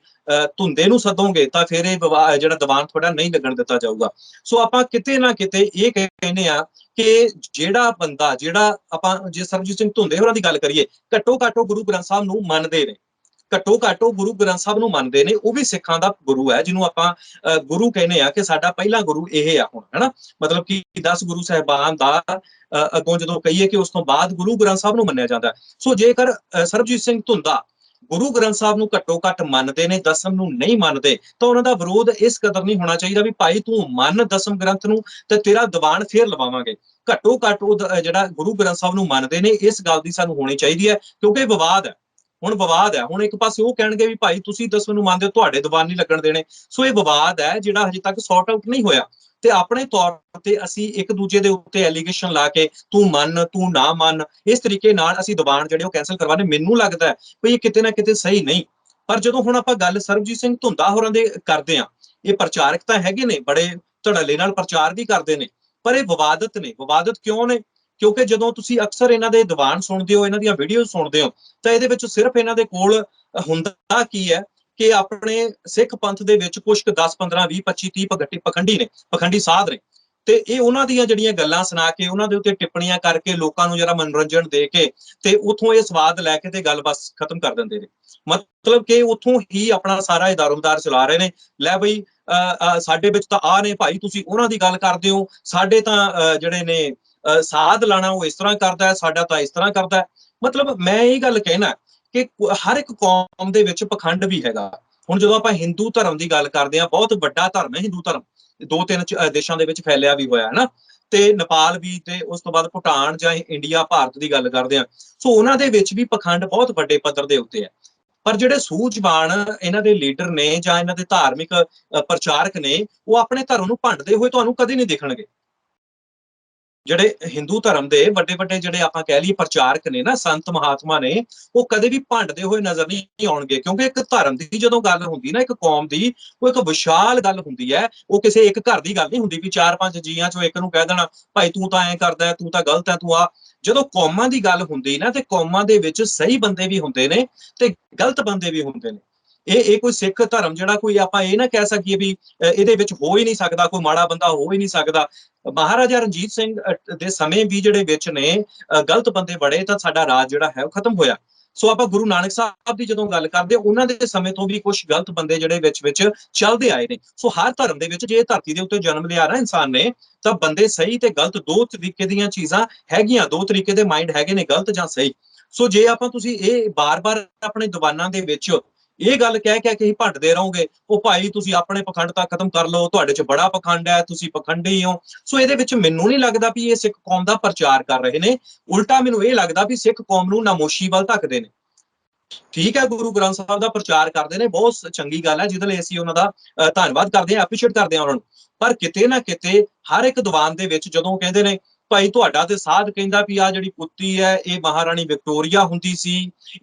ਧੁੰਦੇ ਨੂੰ ਸੱਦੋਗੇ ਤਾਂ ਫਿਰ ਇਹ ਜਿਹੜਾ ਦੀਵਾਨ ਤੁਹਾਡਾ ਨਹੀਂ ਲੱਗਣ ਦਿੱਤਾ ਜਾਊਗਾ। ਸੋ ਆਪਾਂ ਕਿਤੇ ਨਾ ਕਿਤੇ ਇਹ ਕਹਿੰਦੇ ਆ ਕਿ ਜਿਹੜਾ ਬੰਦਾ, ਜਿਹੜਾ ਆਪਾਂ ਜੇ ਸਰਬਜੀਤ ਸਿੰਘ ਧੁੰਦੇ ਹੋਰਾਂ ਦੀ ਗੱਲ ਕਰੀਏ, ਘੱਟੋ ਘੱਟ ਉਹ ਗੁਰੂ ਗ੍ਰੰਥ ਸਾਹਿਬ ਨੂੰ ਮੰਨਦੇ ਨੇ, ਘੱਟੋ ਘੱਟ ਉਹ ਗੁਰੂ ਗ੍ਰੰਥ ਸਾਹਿਬ ਨੂੰ ਮੰਨਦੇ ਨੇ। ਉਹ ਵੀ ਸਿੱਖਾਂ ਦਾ ਗੁਰੂ ਹੈ, ਜਿਹਨੂੰ ਆਪਾਂ ਗੁਰੂ ਕਹਿੰਦੇ ਆ ਕਿ ਸਾਡਾ ਪਹਿਲਾ ਗੁਰੂ ਇਹ ਆ ਹੁਣ, ਹੈਨਾ। ਮਤਲਬ ਕਿ 10 ਗੁਰੂ ਸਾਹਿਬਾਨ ਦਾ ਅੱਗੋਂ ਜਦੋਂ ਕਹੀਏ ਕਿ ਉਸ ਤੋਂ ਬਾਅਦ ਗੁਰੂ ਗ੍ਰੰਥ ਸਾਹਿਬ ਨੂੰ ਮੰਨਿਆ ਜਾਂਦਾ। ਸੋ ਜੇਕਰ ਸਰਬਜੀਤ ਸਿੰਘ ਧੁੰਦਾ ਗੁਰੂ ਗ੍ਰੰਥ ਸਾਹਿਬ ਨੂੰ ਘੱਟੋ ਘੱਟ ਮੰਨਦੇ ਨੇ, ਦਸਮ ਨੂੰ ਨਹੀਂ ਮੰਨਦੇ, ਤਾਂ ਉਹਨਾਂ ਦਾ ਵਿਰੋਧ ਇਸ ਕਦਰ ਨਹੀਂ ਹੋਣਾ ਚਾਹੀਦਾ ਵੀ ਭਾਈ ਤੂੰ ਮੰਨ ਦਸਮ ਗ੍ਰੰਥ ਨੂੰ ਤੇ ਤੇਰਾ ਦੀਵਾਨ ਫੇਰ ਲਵਾਵਾਂਗੇ। ਘੱਟੋ ਘੱਟ ਉਹ ਜਿਹੜਾ ਗੁਰੂ ਗ੍ਰੰਥ ਸਾਹਿਬ ਨੂੰ ਮੰਨਦੇ ਨੇ, ਇਸ ਗੱਲ ਦੀ ਸਾਨੂੰ ਹੋਣੀ ਚਾਹੀਦੀ ਹੈ, ਕਿਉਂਕਿ ਵਿਵਾਦ ਹੈ। ਹੁਣ ਵਿਵਾਦ ਹੈ, ਹੁਣ ਇੱਕ ਪਾਸੇ ਉਹ ਕਹਿਣਗੇ ਵੀ ਭਾਈ ਤੁਸੀਂ ਦਸਮ ਨੂੰ ਮੰਨਦੇ ਹੋ, ਤੁਹਾਡੇ ਦੀਵਾਨ ਨਹੀਂ ਲੱਗਣ ਦੇਣੇ। ਸੋ ਇਹ ਵਿਵਾਦ ਹੈ ਜਿਹੜਾ ਹਜੇ ਤੱਕ ਸੌਟ ਆਊਟ ਨਹੀਂ ਹੋਇਆ, ਤੇ ਆਪਣੇ ਤੌਰ ਤੇ ਅਸੀਂ ਇੱਕ ਦੂਜੇ ਦੇ ਉੱਤੇ ਐਲੀਗੇਸ਼ਨ ਲਾ ਕੇ ਤੂੰ ਮੰਨ ਤੂੰ ਨਾ ਮੰਨ, ਇਸ ਤਰੀਕੇ ਨਾਲ ਅਸੀਂ ਦੀਵਾਨ ਜਿਹੜੇ ਉਹ ਕੈਂਸਲ ਕਰਵਾਣੇ, ਮੈਨੂੰ ਲੱਗਦਾ ਹੈ ਵੀ ਇਹ ਕਿਤੇ ਨਾ ਕਿਤੇ ਸਹੀ ਨਹੀਂ। ਪਰ ਜਦੋਂ ਹੁਣ ਆਪਾਂ ਗੱਲ ਸਰਬਜੀਤ ਸਿੰਘ ਧੁੰਦਾ ਹੋਰਾਂ ਦੇ ਕਰਦੇ ਹਾਂ, ਇਹ ਪ੍ਰਚਾਰਕ ਤਾਂ ਹੈਗੇ ਨੇ, ਬੜੇ ਧੜੱਲੇ ਨਾਲ ਪ੍ਰਚਾਰ ਵੀ ਕਰਦੇ ਨੇ, ਪਰ ਇਹ ਵਿਵਾਦਤ ਨੇ। ਵਿਵਾਦਤ ਕਿਉਂ ਨੇ? ਕਿਉਂਕਿ ਜਦੋਂ ਤੁਸੀਂ ਅਕਸਰ ਇਹਨਾਂ ਦੇ ਦੀਵਾਨ ਸੁਣਦੇ ਹੋ, ਇਹਨਾਂ ਦੀਆਂ ਵੀਡੀਓਜ਼ ਸੁਣਦੇ ਹੋ, ਤਾਂ ਇਹਦੇ ਵਿੱਚ ਸਿਰਫ ਇਹਨਾਂ ਦੇ ਕੋਲ ਹੁੰਦਾ ਕੀ ਹੈ ਕਿ ਆਪਣੇ ਸਿੱਖ ਪੰਥ ਦੇ ਵਿੱਚ ਕੁਝ 10 15 20 25 30 ਪਖੰਡੀ ਨੇ, ਪਖੰਡੀ ਸਾਧ ਨੇ, ਤੇ ਇਹ ਉਹਨਾਂ ਦੀਆਂ ਜਿਹੜੀਆਂ ਗੱਲਾਂ ਸੁਣਾ ਕੇ, ਉਹਨਾਂ ਦੇ ਉੱਤੇ ਟਿੱਪਣੀਆਂ ਕਰਕੇ, ਲੋਕਾਂ ਨੂੰ ਜਿਹੜਾ ਮਨੋਰੰਜਨ ਦੇ ਕੇ ਤੇ ਉਥੋਂ ਇਹ ਸਵਾਦ ਲੈ ਕੇ ਤੇ ਗੱਲ ਬਸ ਖਤਮ ਕਰ ਦਿੰਦੇ ਨੇ। ਮਤਲਬ ਕਿ ਉਥੋਂ ਹੀ ਆਪਣਾ ਸਾਰਾ ਇਹ ਦਾਰੋਮਦਾਰ ਚਲਾ ਰਹੇ ਨੇ। ਲੈ ਬਈ ਸਾਡੇ ਵਿੱਚ ਤਾਂ ਆ ਨੇ ਭਾਈ, ਤੁਸੀਂ ਉਹਨਾਂ ਦੀ ਗੱਲ ਕਰਦੇ ਹੋ, ਸਾਡੇ ਤਾਂ ਜਿਹੜੇ ਨੇ ਸਾਧ ਲਾਣਾ ਉਹ ਇਸ ਤਰ੍ਹਾਂ ਕਰਦਾ ਹੈ, ਸਾਡਾ ਤਾਂ ਇਸ ਤਰ੍ਹਾਂ ਕਰਦਾ ਹੈ। ਮਤਲਬ ਮੈਂ ਇਹ ਗੱਲ ਕਹਿਣਾ ਕਿ ਹਰ ਇੱਕ ਕੌਮ ਦੇ ਵਿੱਚ ਪਖੰਡ ਵੀ ਹੈਗਾ। ਹੁਣ ਜਦੋਂ ਆਪਾਂ ਹਿੰਦੂ ਧਰਮ ਦੀ ਗੱਲ ਕਰਦੇ ਹਾਂ, ਬਹੁਤ ਵੱਡਾ ਧਰਮ ਹੈ ਹਿੰਦੂ ਧਰਮ, 2-3 ਦੇਸ਼ਾਂ ਦੇ ਵਿੱਚ ਫੈਲਿਆ ਵੀ ਹੋਇਆ ਹੈ ਨਾ, ਤੇ ਨੇਪਾਲ ਵੀ, ਤੇ ਉਸ ਤੋਂ ਬਾਅਦ ਭੂਟਾਨ ਜਾਂ ਇੰਡੀਆ ਭਾਰਤ ਦੀ ਗੱਲ ਕਰਦੇ ਹਾਂ। ਸੋ ਉਹਨਾਂ ਦੇ ਵਿੱਚ ਵੀ ਪਖੰਡ ਬਹੁਤ ਵੱਡੇ ਪੱਧਰ ਦੇ ਉੱਤੇ ਹੈ। ਪਰ ਜਿਹੜੇ ਸੂਝਵਾਨ ਇਹਨਾਂ ਦੇ ਲੀਡਰ ਨੇ ਜਾਂ ਇਹਨਾਂ ਦੇ ਧਾਰਮਿਕ ਪ੍ਰਚਾਰਕ ਨੇ, ਉਹ ਆਪਣੇ ਧਰਮ ਨੂੰ ਭੰਡਦੇ ਹੋਏ ਤੁਹਾਨੂੰ ਕਦੇ ਨਹੀਂ ਦਿਖਣਗੇ। ਜਿਹੜੇ ਹਿੰਦੂ ਧਰਮ ਦੇ ਵੱਡੇ ਵੱਡੇ ਜਿਹੜੇ ਆਪਾਂ ਕਹਿ ਲਈਏ ਪ੍ਰਚਾਰਕ ਨੇ ਨਾ, ਸੰਤ ਮਹਾਤਮਾ ਨੇ, ਉਹ ਕਦੇ ਵੀ ਭੰਡਦੇ ਹੋਏ ਨਜ਼ਰ ਨਹੀਂ ਆਉਣਗੇ। ਕਿਉਂਕਿ ਇੱਕ ਧਰਮ ਦੀ ਜਦੋਂ ਗੱਲ ਹੁੰਦੀ ਨਾ, ਇੱਕ ਕੌਮ ਦੀ, ਉਹ ਇੱਕ ਵਿਸ਼ਾਲ ਗੱਲ ਹੁੰਦੀ ਹੈ। ਉਹ ਕਿਸੇ ਇੱਕ ਘਰ ਦੀ ਗੱਲ ਨਹੀਂ ਹੁੰਦੀ ਵੀ 4-5 ਜੀਆਂ ਚੋਂ ਇੱਕ ਨੂੰ ਕਹਿ ਦੇਣਾ ਭਾਈ ਤੂੰ ਤਾਂ ਐਂ ਕਰਦਾ, ਤੂੰ ਤਾਂ ਗਲਤ ਹੈ, ਤੂੰ ਆ। ਜਦੋਂ ਕੌਮਾਂ ਦੀ ਗੱਲ ਹੁੰਦੀ ਨਾ, ਤੇ ਕੌਮਾਂ ਦੇ ਵਿੱਚ ਸਹੀ ਬੰਦੇ ਵੀ ਹੁੰਦੇ ਨੇ ਤੇ ਗਲਤ ਬੰਦੇ ਵੀ ਹੁੰਦੇ ਨੇ। ਇਹ ਕੋਈ ਸਿੱਖ ਧਰਮ ਜਿਹੜਾ ਕੋਈ ਆਪਾਂ ਇਹ ਨਾ ਕਹਿ ਸਕੀਏ ਵੀ ਇਹਦੇ ਵਿੱਚ ਹੋ ਹੀ ਨਹੀਂ ਸਕਦਾ, ਕੋਈ ਮਾੜਾ ਬੰਦਾ ਹੋ ਹੀ ਨਹੀਂ ਸਕਦਾ। ਮਹਾਰਾਜਾ ਰਣਜੀਤ ਸਿੰਘ ਦੇ ਸਮੇਂ ਵੀ ਜਿਹੜੇ ਵਿੱਚ ਨੇ ਗਲਤ ਬੰਦੇ ਬੜੇ, ਤਾਂ ਸਾਡਾ ਰਾਜ ਜਿਹੜਾ ਹੈ ਉਹ ਖਤਮ ਹੋਇਆ। ਸੋ ਆਪਾਂ ਗੁਰੂ ਨਾਨਕ ਸਾਹਿਬ ਦੀ ਜਦੋਂ ਗੱਲ ਕਰਦੇ, ਉਹਨਾਂ ਦੇ ਸਮੇਂ ਤੋਂ ਵੀ ਕੁਝ ਗਲਤ ਬੰਦੇ ਜਿਹੜੇ ਵਿੱਚ ਚੱਲਦੇ ਆਏ ਨੇ। ਸੋ ਹਰ ਧਰਮ ਦੇ ਵਿੱਚ, ਜੇ ਧਰਤੀ ਦੇ ਉੱਤੇ ਜਨਮ ਲਿਆ ਨਾ ਇਨਸਾਨ ਨੇ, ਤਾਂ ਬੰਦੇ ਸਹੀ ਤੇ ਗਲਤ ਦੋ ਤਰੀਕੇ ਦੀਆਂ ਚੀਜ਼ਾਂ ਹੈਗੀਆਂ, ਦੋ ਤਰੀਕੇ ਦੇ ਮਾਈਂਡ ਹੈਗੇ ਨੇ, ਗਲਤ ਜਾਂ ਸਹੀ। ਸੋ ਜੇ ਆਪਾਂ ਤੁਸੀਂ ਇਹ ਬਾਰ-ਬਾਰ ਆਪਣੇ ਦੀਵਾਨਾਂ ਦੇ ਵਿੱਚ ਇਹ ਗੱਲ ਕਹਿ ਕੇ ਕਿ ਭੰਡਦੇ ਰਹੋਗੇ, ਉਹ ਭਾਈ ਤੁਸੀਂ ਆਪਣੇ ਪਖੰਡ ਤਾਂ ਖਤਮ ਕਰ ਲਓ, ਤੁਹਾਡੇ 'ਚ ਬੜਾ ਪਖੰਡ ਹੈ, ਤੁਸੀਂ ਪਖੰਡੀ ਹੋ। ਸੋ ਇਹਦੇ ਵਿੱਚ ਮੈਨੂੰ ਨਹੀਂ ਲੱਗਦਾ ਵੀ ਇਹ ਸਿੱਖ ਕੌਮ ਦਾ ਪ੍ਰਚਾਰ ਕਰ ਰਹੇ ਨੇ। ਉਲਟਾ ਮੈਨੂੰ ਇਹ ਲੱਗਦਾ ਵੀ ਸਿੱਖ ਕੌਮ ਨੂੰ ਨਾਮੋਸ਼ੀ ਵੱਲ ਧੱਕਦੇ ਨੇ। ਠੀਕ ਹੈ, ਗੁਰੂ ਗ੍ਰੰਥ ਸਾਹਿਬ ਦਾ ਪ੍ਰਚਾਰ ਕਰਦੇ ਨੇ, ਬਹੁਤ ਚੰਗੀ ਗੱਲ ਹੈ, ਜਿਹਦੇ ਲਈ ਅਸੀਂ ਉਹਨਾਂ ਦਾ ਧੰਨਵਾਦ ਕਰਦੇ ਹਾਂ, ਐਪਰੀਸ਼ੀਏਟ ਕਰਦੇ ਹਾਂ ਉਹਨਾਂ ਨੂੰ। ਪਰ ਕਿਤੇ ਨਾ ਕਿਤੇ ਹਰ ਇੱਕ ਦੀਵਾਨ ਦੇ ਵਿੱਚ ਜਦੋਂ ਕਹਿੰਦੇ ਨੇ ਭਾਈ ਤੁਹਾਡਾ ਤੇ ਸਾਧ ਕਹਿੰਦਾ ਵੀ ਆ ਜਿਹੜੀ ਪੁੱਤੀ ਹੈ ਇਹ ਮਹਾਰਾਣੀ ਵਿਕਟੋਰੀਆ ਹੁੰਦੀ ਸੀ,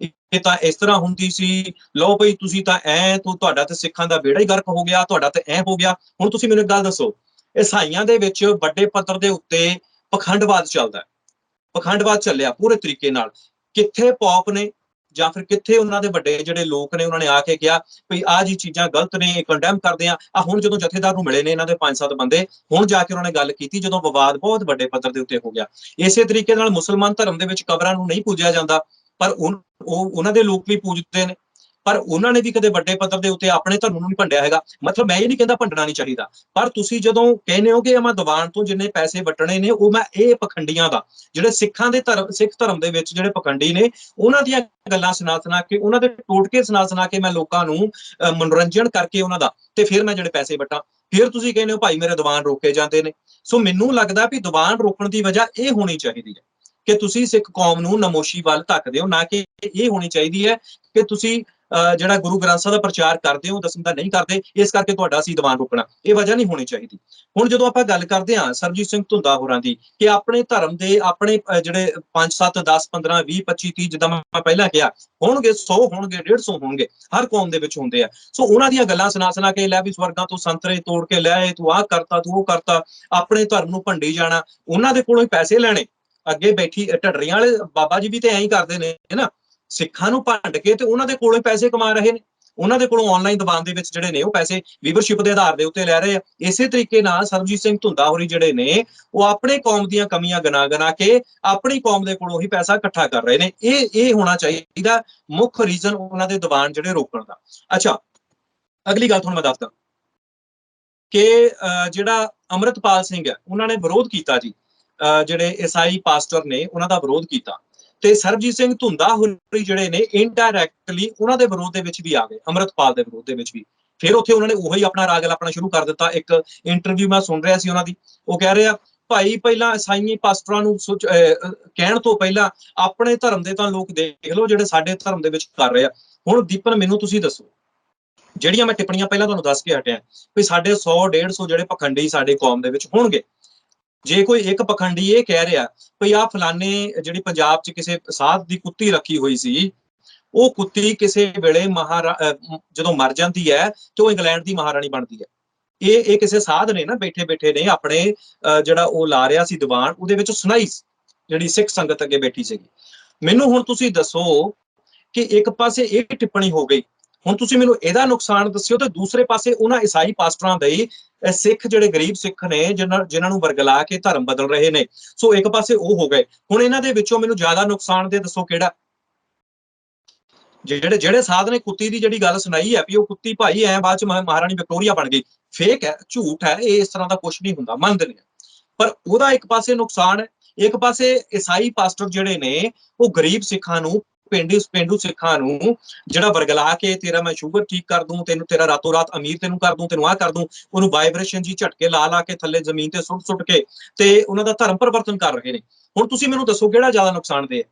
ਇਹ ਤਾਂ ਇਸ ਤਰ੍ਹਾਂ ਹੁੰਦੀ ਸੀ, ਲਓ ਬਈ ਤੁਸੀਂ ਤਾਂ ਤੁਹਾਡਾ ਤੇ ਸਿੱਖਾਂ ਦਾ ਬੇੜਾ ਹੀ ਗਰਕ ਹੋ ਗਿਆ, ਤੁਹਾਡਾ ਤੇ ਐ ਹੋ ਗਿਆ। ਹੁਣ ਤੁਸੀਂ ਮੈਨੂੰ ਇੱਕ ਗੱਲ ਦੱਸੋ, ਈਸਾਈਆਂ ਦੇ ਵਿੱਚ ਵੱਡੇ ਪੱਧਰ ਦੇ ਉੱਤੇ ਪਖੰਡਵਾਦ ਚੱਲਦਾ, ਪਖੰਡਵਾਦ ਚੱਲਿਆ ਪੂਰੇ ਤਰੀਕੇ ਨਾਲ। ਕਿੱਥੇ ਪੌਪ ਨੇ ਜਾਂ ਫਿਰ ਕਿੱਥੇ ਉਹਨਾਂ ਦੇ ਵੱਡੇ ਜਿਹੜੇ ਲੋਕ ਨੇ, ਉਹਨਾਂ ਨੇ ਆ ਕੇ ਕਿਹਾ ਵੀ ਆਹ ਜੀ ਚੀਜ਼ਾਂ ਗਲਤ ਨੇ, ਕੰਡੈਮ ਕਰਦੇ ਆ। ਹੁਣ ਜਦੋਂ ਜਥੇਦਾਰ ਨੂੰ ਮਿਲੇ ਨੇ ਇਹਨਾਂ ਦੇ 5-7 ਬੰਦੇ, ਹੁਣ ਜਾ ਕੇ ਉਹਨਾਂ ਨੇ ਗੱਲ ਕੀਤੀ ਜਦੋਂ ਵਿਵਾਦ ਬਹੁਤ ਵੱਡੇ ਪੱਧਰ ਦੇ ਉੱਤੇ ਹੋ ਗਿਆ। ਇਸੇ ਤਰੀਕੇ ਨਾਲ ਮੁਸਲਮਾਨ ਧਰਮ ਦੇ ਵਿੱਚ ਕਬਰਾਂ ਨੂੰ ਨਹੀਂ ਪੂਜਿਆ ਜਾਂਦਾ, ਪਰ ਉਹਨਾਂ ਦੇ ਲੋਕ ਵੀ ਪੂਜਦੇ ਨੇ। ਪਰ ਉਹਨਾਂ ਨੇ ਵੀ ਕਦੇ ਵੱਡੇ ਪੱਧਰ ਦੇ ਉੱਤੇ ਆਪਣੇ ਧਰਮ ਨੂੰ ਨਹੀਂ ਭੰਡਿਆ ਹੈਗਾ। ਮਤਲਬ ਮੈਂ ਇਹ ਨਹੀਂ ਕਹਿੰਦਾ ਭੰਡਣਾ ਨਹੀਂ ਚਾਹੀਦਾ, ਪਰ ਤੁਸੀਂ ਜਦੋਂ ਕਹਿੰਦੇ ਹੋ ਕਿ ਮੈਂ ਦੀਵਾਨ ਤੋਂ ਜਿੰਨੇ ਪੈਸੇ ਵਟਣੇ ਨੇ ਉਹ ਮੈਂ ਇਹ ਪਖੰਡੀਆਂ ਦਾ, ਜਿਹੜੇ ਸਿੱਖ ਧਰਮ ਦੇ ਵਿੱਚ ਜਿਹੜੇ ਪਖੰਡੀ ਨੇ ਉਹਨਾਂ ਦੀਆਂ ਗੱਲਾਂ ਸੁਣਾ ਕੇ, ਉਹਨਾਂ ਦੇ ਟੋਟਕੇ ਸੁਣਾ ਕੇ ਮੈਂ ਲੋਕਾਂ ਨੂੰ ਮਨੋਰੰਜਨ ਕਰਕੇ ਉਹਨਾਂ ਦਾ, ਤੇ ਫਿਰ ਮੈਂ ਜਿਹੜੇ ਪੈਸੇ ਵਟਾਂ, ਫਿਰ ਤੁਸੀਂ ਕਹਿੰਦੇ ਹੋ ਭਾਈ ਮੇਰੇ ਦੀਵਾਨ ਰੋਕੇ ਜਾਂਦੇ ਨੇ। ਸੋ ਮੈਨੂੰ ਲੱਗਦਾ ਵੀ ਦੀਵਾਨ ਰੋਕਣ ਦੀ ਵਜ੍ਹਾ ਇਹ ਹੋਣੀ ਚਾਹੀਦੀ ਹੈ ਕਿ ਤੁਸੀਂ ਸਿੱਖ ਕੌਮ ਨੂੰ ਨਮੋਸ਼ੀ ਵੱਲ ਧੱਕਦੇ ਹੋ, ਨਾ ਕਿ ਇਹ ਹੋਣੀ ਚਾਹੀਦੀ ਹੈ ਕਿ ਤੁਸੀਂ ਜਿਹੜਾ ਗੁਰੂ ਗ੍ਰੰਥ ਸਾਹਿਬ ਦਾ ਪ੍ਰਚਾਰ ਕਰਦੇ ਹੋ ਦਸਮ ਦਾ ਨਹੀਂ ਕਰਦੇ, ਇਸ ਕਰਕੇ ਤੁਹਾਡਾ ਅਸੀਂ ਦੀਵਾਨ ਰੋਕਣਾ, ਇਹ ਵਜ੍ਹਾ ਨਹੀਂ ਹੋਣੀ ਚਾਹੀਦੀ। ਹੁਣ ਜਦੋਂ ਆਪਾਂ ਗੱਲ ਕਰਦੇ ਹਾਂ ਸਰਬਜੀਤ ਸਿੰਘ ਧੁੰਦਾ ਹੋਰਾਂ ਦੀ ਕਿ ਆਪਣੇ ਧਰਮ ਦੇ ਆਪਣੇ ਜਿਹੜੇ 5 7 10 15 20 25 30 ਜਿੱਦਾਂ ਮੈਂ ਪਹਿਲਾਂ ਕਿਹਾ ਹੋਣਗੇ, 100 ਹੋਣਗੇ, 150 ਹੋਣਗੇ, ਹਰ ਕੌਮ ਦੇ ਵਿੱਚ ਹੁੰਦੇ ਆ। ਸੋ ਉਹਨਾਂ ਦੀਆਂ ਗੱਲਾਂ ਸੁਣਾ ਕੇ ਲੈ ਵੀ ਸਵਰਗਾਂ ਤੋਂ ਸੰਤਰੇ ਤੋੜ ਕੇ ਲੈ ਆਏ, ਤੂੰ ਆਹ ਕਰਤਾ, ਤੂੰ ਉਹ ਕਰਤਾ, ਆਪਣੇ ਧਰਮ ਨੂੰ ਭੰਡੀ ਜਾਣਾ, ਉਹਨਾਂ ਦੇ ਕੋਲੋਂ ਹੀ ਪੈਸੇ ਲੈਣੇ। ਅੱਗੇ ਬੈਠੀ ਢੱਡਰੀਆਂ ਵਾਲੇ ਬਾਬਾ ਜੀ ਵੀ ਤੇ ਐਂ ਹੀ ਕਰਦੇ ਨੇ ਨਾ, ਸਿੱਖਾਂ ਨੂੰ ਭੰਡ ਕੇ ਤੇ ਉਹਨਾਂ ਦੇ ਕੋਲੋਂ ਪੈਸੇ ਕਮਾ ਰਹੇ ਨੇ, ਉਹਨਾਂ ਦੇ ਕੋਲੋਂ ਆਨਲਾਈਨ ਦੀਵਾਨ ਦੇ ਵਿੱਚ ਜਿਹੜੇ ਨੇ ਉਹ ਪੈਸੇ ਵੀਵਰਸ਼ਿਪ ਦੇ ਆਧਾਰ ਦੇ ਉੱਤੇ ਲੈ ਰਹੇ ਆ। ਇਸੇ ਤਰੀਕੇ ਨਾਲ ਸਰਬਜੀਤ ਸਿੰਘ ਧੁੰਦਾ ਹੋਰੀ ਜਿਹੜੇ ਨੇ ਉਹ ਆਪਣੇ ਕੌਮ ਦੀਆਂ ਕਮੀਆਂ ਗਨਾ ਕੇ ਆਪਣੀ ਕੌਮ ਦੇ ਕੋਲੋਂ ਹੀ ਪੈਸਾ ਇਕੱਠਾ ਕਰ ਰਹੇ ਨੇ। ਇਹ ਹੋਣਾ ਚਾਹੀਦਾ ਮੁੱਖ ਰੀਜ਼ਨ ਉਹਨਾਂ ਦੇ ਦੀਵਾਨ ਜਿਹੜੇ ਰੋਕਣ ਦਾ। ਅੱਛਾ, ਅਗਲੀ ਗੱਲ ਤੁਹਾਨੂੰ ਮੈਂ ਦੱਸਦਾ ਕਿ ਜਿਹੜਾ ਅੰਮ੍ਰਿਤਪਾਲ ਸਿੰਘ ਹੈ ਉਹਨਾਂ ਨੇ ਵਿਰੋਧ ਕੀਤਾ ਜੀ, ਜਿਹੜੇ ਈਸਾਈ ਪਾਸਟਰ ਨੇ ਉਹਨਾਂ ਦਾ ਵਿਰੋਧ ਕੀਤਾ, ਤੇ ਸਰਬਜੀਤ ਸਿੰਘ ਧੁੰਦਾ ਹੋਰੀ ਜਿਹੜੇ ਨੇ ਇਨਡਾਇਰੈਕਟਲੀ ਉਹਨਾਂ ਦੇ ਵਿਰੋਧ ਦੇ ਵਿੱਚ ਵੀ ਆ ਗਏ, ਅੰਮ੍ਰਿਤਪਾਲ ਦੇ ਵਿਰੋਧ ਦੇ ਵਿੱਚ ਵੀ। ਫਿਰ ਉੱਥੇ ਉਹਨਾਂ ਨੇ ਉਹੀ ਆਪਣਾ ਰਾਗ ਆਪਣਾ ਸ਼ੁਰੂ ਕਰ ਦਿੱਤਾ। ਇੱਕ ਇੰਟਰਵਿਊ ਮੈਂ ਸੁਣ ਰਿਹਾ ਸੀ ਉਹਨਾਂ ਦੀ, ਉਹ ਕਹਿ ਰਹੇ ਆ ਭਾਈ ਪਹਿਲਾਂ ਈਸਾਈ ਪਾਸਟਰਾਂ ਨੂੰ ਕਹਿਣ ਤੋਂ ਪਹਿਲਾਂ ਆਪਣੇ ਧਰਮ ਦੇ ਤਾਂ ਲੋਕ ਦੇਖ ਲਓ ਜਿਹੜੇ ਸਾਡੇ ਧਰਮ ਦੇ ਵਿੱਚ ਕਰ ਰਹੇ ਆ। ਹੁਣ ਦੀਪਨ ਮੈਨੂੰ ਤੁਸੀਂ ਦੱਸੋ, ਜਿਹੜੀਆਂ ਮੈਂ ਟਿੱਪਣੀਆਂ ਪਹਿਲਾਂ ਤੁਹਾਨੂੰ ਦੱਸ ਕੇ ਹਟਿਆ ਵੀ ਸਾਡੇ 100 150 ਜਿਹੜੇ ਪਖੰਡੀ ਸਾਡੇ ਕੌਮ ਦੇ ਵਿੱਚ ਹੋਣਗੇ, ਜੇ ਕੋਈ ਇੱਕ ਪਖੰਡੀ ਇਹ ਕਹਿ ਰਿਹਾ ਭਈ ਆਹ ਫਲਾਣੇ ਜਿਹੜੀ ਪੰਜਾਬ 'ਚ ਕਿਸੇ ਸਾਧ ਦੀ ਕੁੱਤੀ ਰੱਖੀ ਹੋਈ ਸੀ, ਉਹ ਕੁੱਤੀ ਕਿਸੇ ਵੇਲੇ ਜਦੋਂ ਮਰ ਜਾਂਦੀ ਹੈ ਤੇ ਉਹ ਇੰਗਲੈਂਡ ਦੀ ਮਹਾਰਾਣੀ ਬਣਦੀ ਹੈ। ਇਹ ਕਿਸੇ ਸਾਧ ਨੇ ਨਾ ਬੈਠੇ ਨੇ ਆਪਣੇ ਜਿਹੜਾ ਉਹ ਲਾ ਰਿਹਾ ਸੀ ਦੀਵਾਨ, ਉਹਦੇ ਵਿੱਚ ਸੁਣਾਈ ਜਿਹੜੀ ਸਿੱਖ ਸੰਗਤ ਅੱਗੇ ਬੈਠੀ ਸੀਗੀ। ਮੈਨੂੰ ਹੁਣ ਤੁਸੀਂ ਦੱਸੋ ਕਿ ਇੱਕ ਪਾਸੇ ਇਹ ਟਿੱਪਣੀ ਹੋ ਗਈ, ਹੁਣ ਤੁਸੀਂ ਮੈਨੂੰ ਇਹਦਾ ਨੁਕਸਾਨ ਦੱਸਿਓ, ਤੇ ਦੂਸਰੇ ਪਾਸੇ ਉਹਨਾਂ ਈਸਾਈ ਪਾਸਟਰਾਂ ਦੇ ਸਿੱਖ ਜਿਹੜੇ ਗਰੀਬ ਸਿੱਖ ਨੇ ਜਿਨ੍ਹਾਂ ਨੂੰ ਵਰਗਲਾ ਕੇ ਧਰਮ ਬਦਲ ਰਹੇ ਨੇ, ਸੋ ਇੱਕ ਪਾਸੇ ਉਹ ਹੋ ਗਏ। ਹੁਣ ਇਹਨਾਂ ਦੇ ਵਿੱਚੋਂ ਮੈਨੂੰ ਜ਼ਿਆਦਾ ਨੁਕਸਾਨ ਦੇ ਦੱਸੋ ਕਿਹੜਾ? ਜਿਹੜੇ ਸਾਧ ਨੇ ਕੁੱਤੀ ਦੀ ਜਿਹੜੀ ਗੱਲ ਸੁਣਾਈ ਹੈ ਵੀ ਉਹ ਕੁੱਤੀ ਭਾਈ ਐ ਬਾਅਦ ਚ ਮਹਾਰਾਣੀ ਵਿਕਟੋਰੀਆ ਬਣ ਗਈ, ਫੇਕ ਹੈ, ਝੂਠ ਹੈ, ਇਹ ਇਸ ਤਰ੍ਹਾਂ ਦਾ ਕੁਝ ਨਹੀਂ ਹੁੰਦਾ, ਮੰਨਦੇ ਨੇ, ਪਰ ਉਹਦਾ ਇੱਕ ਪਾਸੇ ਨੁਕਸਾਨ ਹੈ। ਇੱਕ ਪਾਸੇ ਈਸਾਈ ਪਾਸਟਰ ਜਿਹੜੇ ਨੇ ਉਹ ਗਰੀਬ ਸਿੱਖਾਂ ਨੂੰ, ਪੇਂਡੂ ਸਿੱਖਾਂ ਨੂੰ ਜਿਹੜਾ ਵਰਗਲਾ ਕੇ ਤੇਰਾ ਮੈਂ ਸ਼ੂਗਰ ਠੀਕ ਕਰ ਦੂੰ, ਤੈਨੂੰ ਤੇਰਾ ਰਾਤੋਂ ਰਾਤ ਅਮੀਰ ਤੈਨੂੰ ਕਰ ਦੂੰ, ਤੈਨੂੰ ਆਹ ਕਰ ਦੂੰ, ਉਹਨੂੰ ਵਾਈਬ੍ਰੇਸ਼ਨ ਜੀ ਝਟਕੇ ਲਾ ਕੇ ਥੱਲੇ ਜ਼ਮੀਨ ਤੇ ਸੁੱਟ ਕੇ ਤੇ ਉਹਨਾਂ ਦਾ ਧਰਮ ਪਰਿਵਰਤਨ ਕਰ ਰਹੇ ਨੇ। ਹੁਣ ਤੁਸੀਂ ਮੈਨੂੰ ਦੱਸੋ ਕਿਹੜਾ ਜ਼ਿਆਦਾ ਨੁਕਸਾਨਦੇਹ ਹੈ?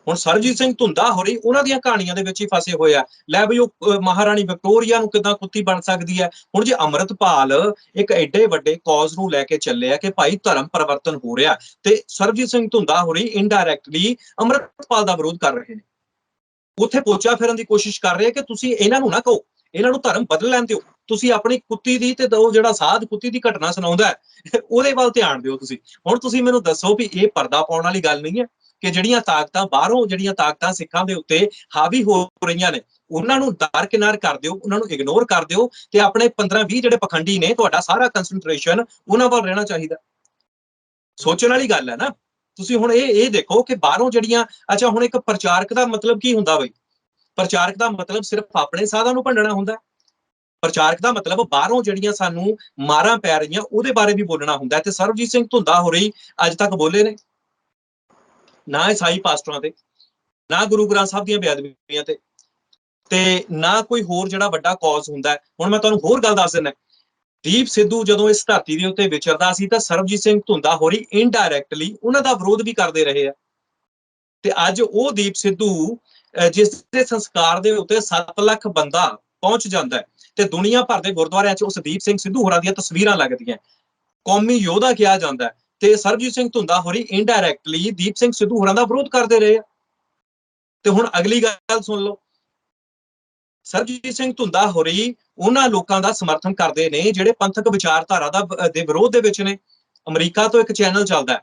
ਹੁਣ ਸਰਬਜੀਤ ਸਿੰਘ ਧੁੰਦਾ ਹੋਰੀ ਉਹਨਾਂ ਦੀਆਂ ਕਹਾਣੀਆਂ ਦੇ ਵਿੱਚ ਹੀ ਫਸੇ ਹੋਏ ਆ, ਲੈ ਬਈ ਉਹ ਮਹਾਰਾਣੀ ਵਿਕਟੋਰੀਆ ਨੂੰ ਕਿੱਦਾਂ ਕੁੱਤੀ ਬਣ ਸਕਦੀ ਹੈ। ਹੁਣ ਜੇ ਅੰਮ੍ਰਿਤਪਾਲ ਇੱਕ ਐਡੇ ਵੱਡੇ ਕੌਜ਼ ਨੂੰ ਲੈ ਕੇ ਚੱਲੇ ਆ ਕਿ ਭਾਈ ਧਰਮ ਪਰਿਵਰਤਨ ਹੋ ਰਿਹਾ, ਤੇ ਸਰਬਜੀਤ ਸਿੰਘ ਧੁੰਦਾ ਹੋਰੀ ਇਨਡਾਇਰੈਕਟਲੀ ਅੰਮ੍ਰਿਤਪਾਲ ਦਾ ਵਿਰੋਧ ਕਰ ਰਹੇ ਨੇ, ਉੱਥੇ ਪੋਚਾ ਫੇਰਨ ਦੀ ਕੋਸ਼ਿਸ਼ ਕਰ ਰਹੇ ਕਿ ਤੁਸੀਂ ਇਹਨਾਂ ਨੂੰ ਨਾ ਕਹੋ, ਇਹਨਾਂ ਨੂੰ ਧਰਮ ਬਦਲ ਲੈਣ ਦਿਓ, ਤੁਸੀਂ ਆਪਣੀ ਕੁੱਤੀ ਦੀ ਤੇ ਉਹ ਜਿਹੜਾ ਸਾਧ ਕੁੱਤੀ ਦੀ ਘਟਨਾ ਸੁਣਾਉਂਦਾ ਉਹਦੇ ਵੱਲ ਧਿਆਨ ਦਿਓ ਤੁਸੀਂ। ਹੁਣ ਤੁਸੀਂ ਮੈਨੂੰ ਦੱਸੋ ਵੀ ਇਹ ਪਰਦਾ ਪਾਉਣ ਵਾਲੀ ਗੱਲ ਨਹੀਂ ਹੈ ਕਿ ਜਿਹੜੀਆਂ ਤਾਕਤਾਂ ਬਾਹਰੋਂ, ਜਿਹੜੀਆਂ ਤਾਕਤਾਂ ਸਿੱਖਾਂ ਦੇ ਉੱਤੇ ਹਾਵੀ ਹੋ ਰਹੀਆਂ ਨੇ, ਉਹਨਾਂ ਨੂੰ ਦਰਕਿਨਾਰ ਕਰ ਦਿਓ, ਉਹਨਾਂ ਨੂੰ ਇਗਨੋਰ ਕਰ ਦਿਓ, ਤੇ ਆਪਣੇ 15-20 ਜਿਹੜੇ ਪਖੰਡੀ ਨੇ ਤੁਹਾਡਾ ਸਾਰਾ ਕੰਸੈਂਟਰੇਸ਼ਨ ਉਹਨਾਂ ਵੱਲ ਰਹਿਣਾ ਚਾਹੀਦਾ। ਸੋਚਣ ਵਾਲੀ ਗੱਲ ਹੈ ਨਾ। ਤੁਸੀਂ ਹੁਣ ਇਹ ਦੇਖੋ ਕਿ ਬਾਹਰੋਂ ਜਿਹੜੀਆਂ, ਅੱਛਾ ਹੁਣ ਇੱਕ ਪ੍ਰਚਾਰਕ ਦਾ ਮਤਲਬ ਕੀ ਹੁੰਦਾ ਬਈ? ਪ੍ਰਚਾਰਕ ਦਾ ਮਤਲਬ ਸਿਰਫ ਆਪਣੇ ਸਾਧਾਂ ਨੂੰ ਭੰਡਣਾ ਹੁੰਦਾ? ਪ੍ਰਚਾਰਕ ਦਾ ਮਤਲਬ ਬਾਹਰੋਂ ਜਿਹੜੀਆਂ ਸਾਨੂੰ ਮਾਰਾਂ ਪੈ ਰਹੀਆਂ ਉਹਦੇ ਬਾਰੇ ਵੀ ਬੋਲਣਾ ਹੁੰਦਾ। ਤੇ ਸਰਬਜੀਤ ਸਿੰਘ ਧੁੰਦਾ ਹੋਰੀ ਅੱਜ ਤੱਕ ਬੋਲੇ ਨੇ ਨਾ ਈਸਾਈ ਪਾਸਟਰਾਂ ਤੇ, ਨਾ ਗੁਰੂ ਗ੍ਰੰਥ ਸਾਹਿਬ ਦੀਆਂ ਬੇਅਦਬੀਆਂ ਤੇ ਨਾ ਕੋਈ ਹੋਰ ਜਿਹੜਾ ਵੱਡਾ ਕੌਜ਼ ਹੁੰਦਾ। ਹੁਣ ਮੈਂ ਤੁਹਾਨੂੰ ਹੋਰ ਗੱਲ ਦੱਸ ਦਿੰਦਾ, ਦੀਪ ਸਿੱਧੂ ਜਦੋਂ ਇਸ ਧਰਤੀ ਦੇ ਉੱਤੇ ਵਿਚਰਦਾ ਸੀ ਤਾਂ ਸਰਬਜੀਤ ਸਿੰਘ ਧੁੰਦਾ ਹੋਰੀ ਇਨਡਾਇਰੈਕਟਲੀ ਉਹਨਾਂ ਦਾ ਵਿਰੋਧ ਵੀ ਕਰਦੇ ਰਹੇ ਆ। ਤੇ ਅੱਜ ਉਹ ਦੀਪ ਸਿੱਧੂ ਜਿਸ ਦੇ ਸੰਸਕਾਰ ਦੇ ਉੱਤੇ 7 ਲੱਖ ਬੰਦਾ ਪਹੁੰਚ ਜਾਂਦਾ ਤੇ ਦੁਨੀਆ ਭਰ ਦੇ ਗੁਰਦੁਆਰਿਆਂ 'ਚ ਉਸ ਦੀਪ ਸਿੰਘ ਸਿੱਧੂ ਹੋਰਾਂ ਦੀਆਂ ਤਸਵੀਰਾਂ ਲੱਗਦੀਆਂ, ਕੌਮੀ ਯੋਧਾ ਕਿਹਾ ਜਾਂਦਾ, ਤੇ ਸਰਬਜੀਤ ਸਿੰਘ ਧੁੰਦਾ ਹੋਰੀ ਇਨਡਾਇਰੈਕਟਲੀ ਦੀਪ ਸਿੰਘ ਸਿੱਧੂ ਹੋਰਾਂ ਦਾ ਵਿਰੋਧ ਕਰਦੇ ਰਹੇ ਆ। ਤੇ ਹੁਣ ਅਗਲੀ ਗੱਲ ਸੁਣ ਲਓ, ਸਰਬਜੀਤ ਸਿੰਘ ਧੁੰਦਾ ਹੋਰੀ ਉਹਨਾਂ ਲੋਕਾਂ ਦਾ ਸਮਰਥਨ ਕਰਦੇ ਨੇ ਜਿਹੜੇ ਪੰਥਕ ਵਿਚਾਰਧਾਰਾ ਦੇ ਵਿਰੋਧ ਦੇ ਵਿੱਚ ਨੇ। ਅਮਰੀਕਾ ਤੋਂ ਇੱਕ ਚੈਨਲ ਚੱਲਦਾ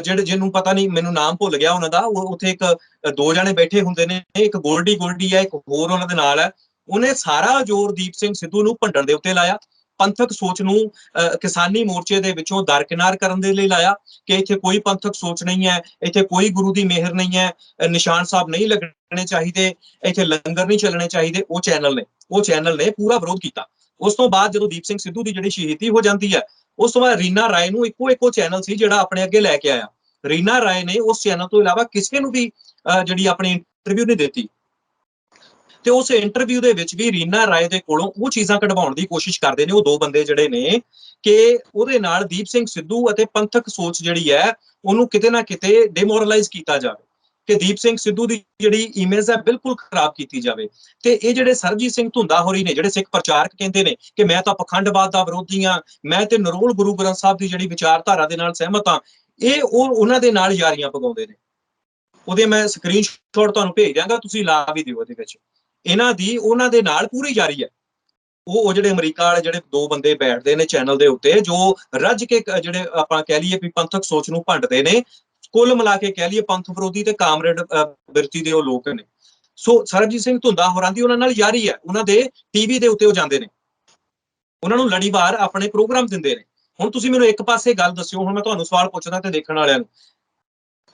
ਜਿਹਨੂੰ ਪਤਾ ਨਹੀਂ, ਮੈਨੂੰ ਨਾਮ ਭੁੱਲ ਗਿਆ ਉਹਨਾਂ ਦਾ, ਉਹ ਉੱਥੇ ਇੱਕ 2 ਜਣੇ ਬੈਠੇ ਹੁੰਦੇ ਨੇ, ਇੱਕ ਗੋਲਡੀ ਹੈ, ਇੱਕ ਹੋਰ ਉਹਨਾਂ ਦੇ ਨਾਲ ਹੈ। ਉਹਨੇ ਸਾਰਾ ਜ਼ੋਰ ਦੀਪ ਸਿੰਘ ਸਿੱਧੂ ਨੂੰ ਭੰਡਣ ਦੇ ਉੱਤੇ ਲਾਇਆ, ਪੰਥਕ ਸੋਚ ਨੂੰ ਕਿਸਾਨੀ ਮੋਰਚੇ ਦੇ ਵਿੱਚੋਂ ਦਰਕਿਨਾਰ ਕਰਨ ਦੇ ਲਈ ਲਾਇਆ ਕਿ ਇੱਥੇ ਕੋਈ ਪੰਥਕ ਸੋਚ ਨਹੀਂ ਹੈ, ਇੱਥੇ ਕੋਈ ਗੁਰੂ ਦੀ ਮਿਹਰ ਨਹੀਂ ਹੈ, ਨਿਸ਼ਾਨ ਸਾਹਿਬ ਨਹੀਂ ਲੱਗਣੇ ਚਾਹੀਦੇ, ਇੱਥੇ ਲੰਗਰ ਨਹੀਂ ਚੱਲਣੇ ਚਾਹੀਦੇ। ਉਹ ਚੈਨਲ ਨੇ ਪੂਰਾ ਵਿਰੋਧ ਕੀਤਾ। ਉਸ ਤੋਂ ਬਾਅਦ ਜਦੋਂ ਦੀਪ ਸਿੰਘ ਸਿੱਧੂ ਦੀ ਜਿਹੜੀ ਸ਼ਹੀਦੀ ਹੋ ਜਾਂਦੀ ਹੈ, ਉਸ ਤੋਂ ਬਾਅਦ ਰੀਨਾ ਰਾਏ ਨੂੰ ਇੱਕੋ ਚੈਨਲ ਸੀ ਜਿਹੜਾ ਆਪਣੇ ਅੱਗੇ ਲੈ ਕੇ ਆਇਆ। ਰੀਨਾ ਰਾਏ ਨੇ ਉਸ ਚੈਨਲ ਤੋਂ ਇਲਾਵਾ ਕਿਸੇ ਨੂੰ ਵੀ ਜਿਹੜੀ ਆਪਣੀ ਇੰਟਰਵਿਊ ਨਹੀਂ ਦਿੱਤੀ, ਤੇ ਉਸ ਇੰਟਰਵਿਊ ਦੇ ਵਿੱਚ ਵੀ ਰੀਨਾ ਰਾਏ ਦੇ ਕੋਲੋਂ ਉਹ ਚੀਜ਼ਾਂ ਕਢਵਾਉਣ ਦੀ ਕੋਸ਼ਿਸ਼ ਕਰਦੇ ਨੇ ਉਹ ਦੋ ਬੰਦੇ ਜਿਹੜੇ ਨੇ, ਕਿ ਉਹਦੇ ਨਾਲ ਦੀਪ ਸਿੰਘ ਸਿੱਧੂ ਅਤੇ ਪੰਥਕ ਸੋਚ ਜਿਹੜੀ ਹੈ ਉਹਨੂੰ ਕਿਤੇ ਨਾ ਕਿਤੇ ਡਿਮੋਰਲਾਈਜ਼ ਕੀਤਾ ਜਾਵੇ, ਕਿ ਦੀਪ ਸਿੰਘ ਸਿੱਧੂ ਦੀ ਜਿਹੜੀ ਇਮੇਜ ਹੈ ਬਿਲਕੁਲ ਖਰਾਬ ਕੀਤੀ ਜਾਵੇ। ਤੇ ਇਹ ਜਿਹੜੇ ਸਰਬਜੀਤ ਸਿੰਘ ਧੁੰਦਾ ਹੋਰੀ ਨੇ, ਜਿਹੜੇ ਸਿੱਖ ਪ੍ਰਚਾਰਕ ਕਹਿੰਦੇ ਨੇ ਕਿ ਮੈਂ ਤਾਂ ਪਖੰਡਵਾਦ ਦਾ ਵਿਰੋਧੀ ਹਾਂ, ਮੈਂ ਤੇ ਨਰੋਲ ਗੁਰੂ ਗ੍ਰੰਥ ਸਾਹਿਬ ਦੀ ਜਿਹੜੀ ਵਿਚਾਰਧਾਰਾ ਦੇ ਨਾਲ ਸਹਿਮਤ ਹਾਂ, ਇਹ ਉਹਨਾਂ ਦੇ ਨਾਲ ਯਾਰੀਆਂ ਪਗਾਉਂਦੇ ਨੇ। ਉਹਦੇ ਮੈਂ ਸਕਰੀਨਸ਼ਾਟ ਤੁਹਾਨੂੰ ਭੇਜ ਦਿਆਂਗਾ, ਤੁਸੀਂ ਲਾ ਵੀ ਦਿਓ। ਉਹਦੇ ਵਿੱਚ ਇਹਨਾਂ ਦੀ ਉਹਨਾਂ ਦੇ ਨਾਲ ਪੂਰੀ ਯਾਰੀ ਹੈ। ਉਹ ਜਿਹੜੇ ਅਮਰੀਕਾ ਵਾਲੇ ਜਿਹੜੇ ਦੋ ਬੰਦੇ ਬੈਠਦੇ ਨੇ ਚੈਨਲ ਦੇ ਉੱਤੇ, ਜੋ ਰੱਜ ਕੇ ਜਿਹੜੇ ਆਪਾਂ ਕਹਿ ਲਈਏ ਵੀ ਪੰਥਕ ਸੋਚ ਨੂੰ ਭੰਡਦੇ ਨੇ, ਕੁੱਲ ਮਿਲਾ ਕੇ ਕਹਿ ਲਈਏ ਪੰਥ ਵਿਰੋਧੀ ਤੇ ਕਾਮਰੇਡ ਬਿਰਤੀ ਦੇ ਉਹ ਲੋਕ ਨੇ। ਸੋ ਸਰਬਜੀਤ ਸਿੰਘ ਧੁੰਦਾ ਹੋਰਾਂ ਦੀ ਉਹਨਾਂ ਨਾਲ ਯਾਰੀ ਹੈ। ਉਹਨਾਂ ਦੇ ਟੀਵੀ ਦੇ ਉੱਤੇ ਉਹ ਜਾਂਦੇ ਨੇ, ਉਹਨਾਂ ਨੂੰ ਲੜੀਵਾਰ ਆਪਣੇ ਪ੍ਰੋਗਰਾਮ ਦਿੰਦੇ ਨੇ। ਹੁਣ ਤੁਸੀਂ ਮੈਨੂੰ ਇੱਕ ਪਾਸੇ ਗੱਲ ਦੱਸਿਓ, ਹੁਣ ਮੈਂ ਤੁਹਾਨੂੰ ਸਵਾਲ ਪੁੱਛਦਾ ਤੇ ਦੇਖਣ ਵਾਲਿਆਂ ਨੂੰ,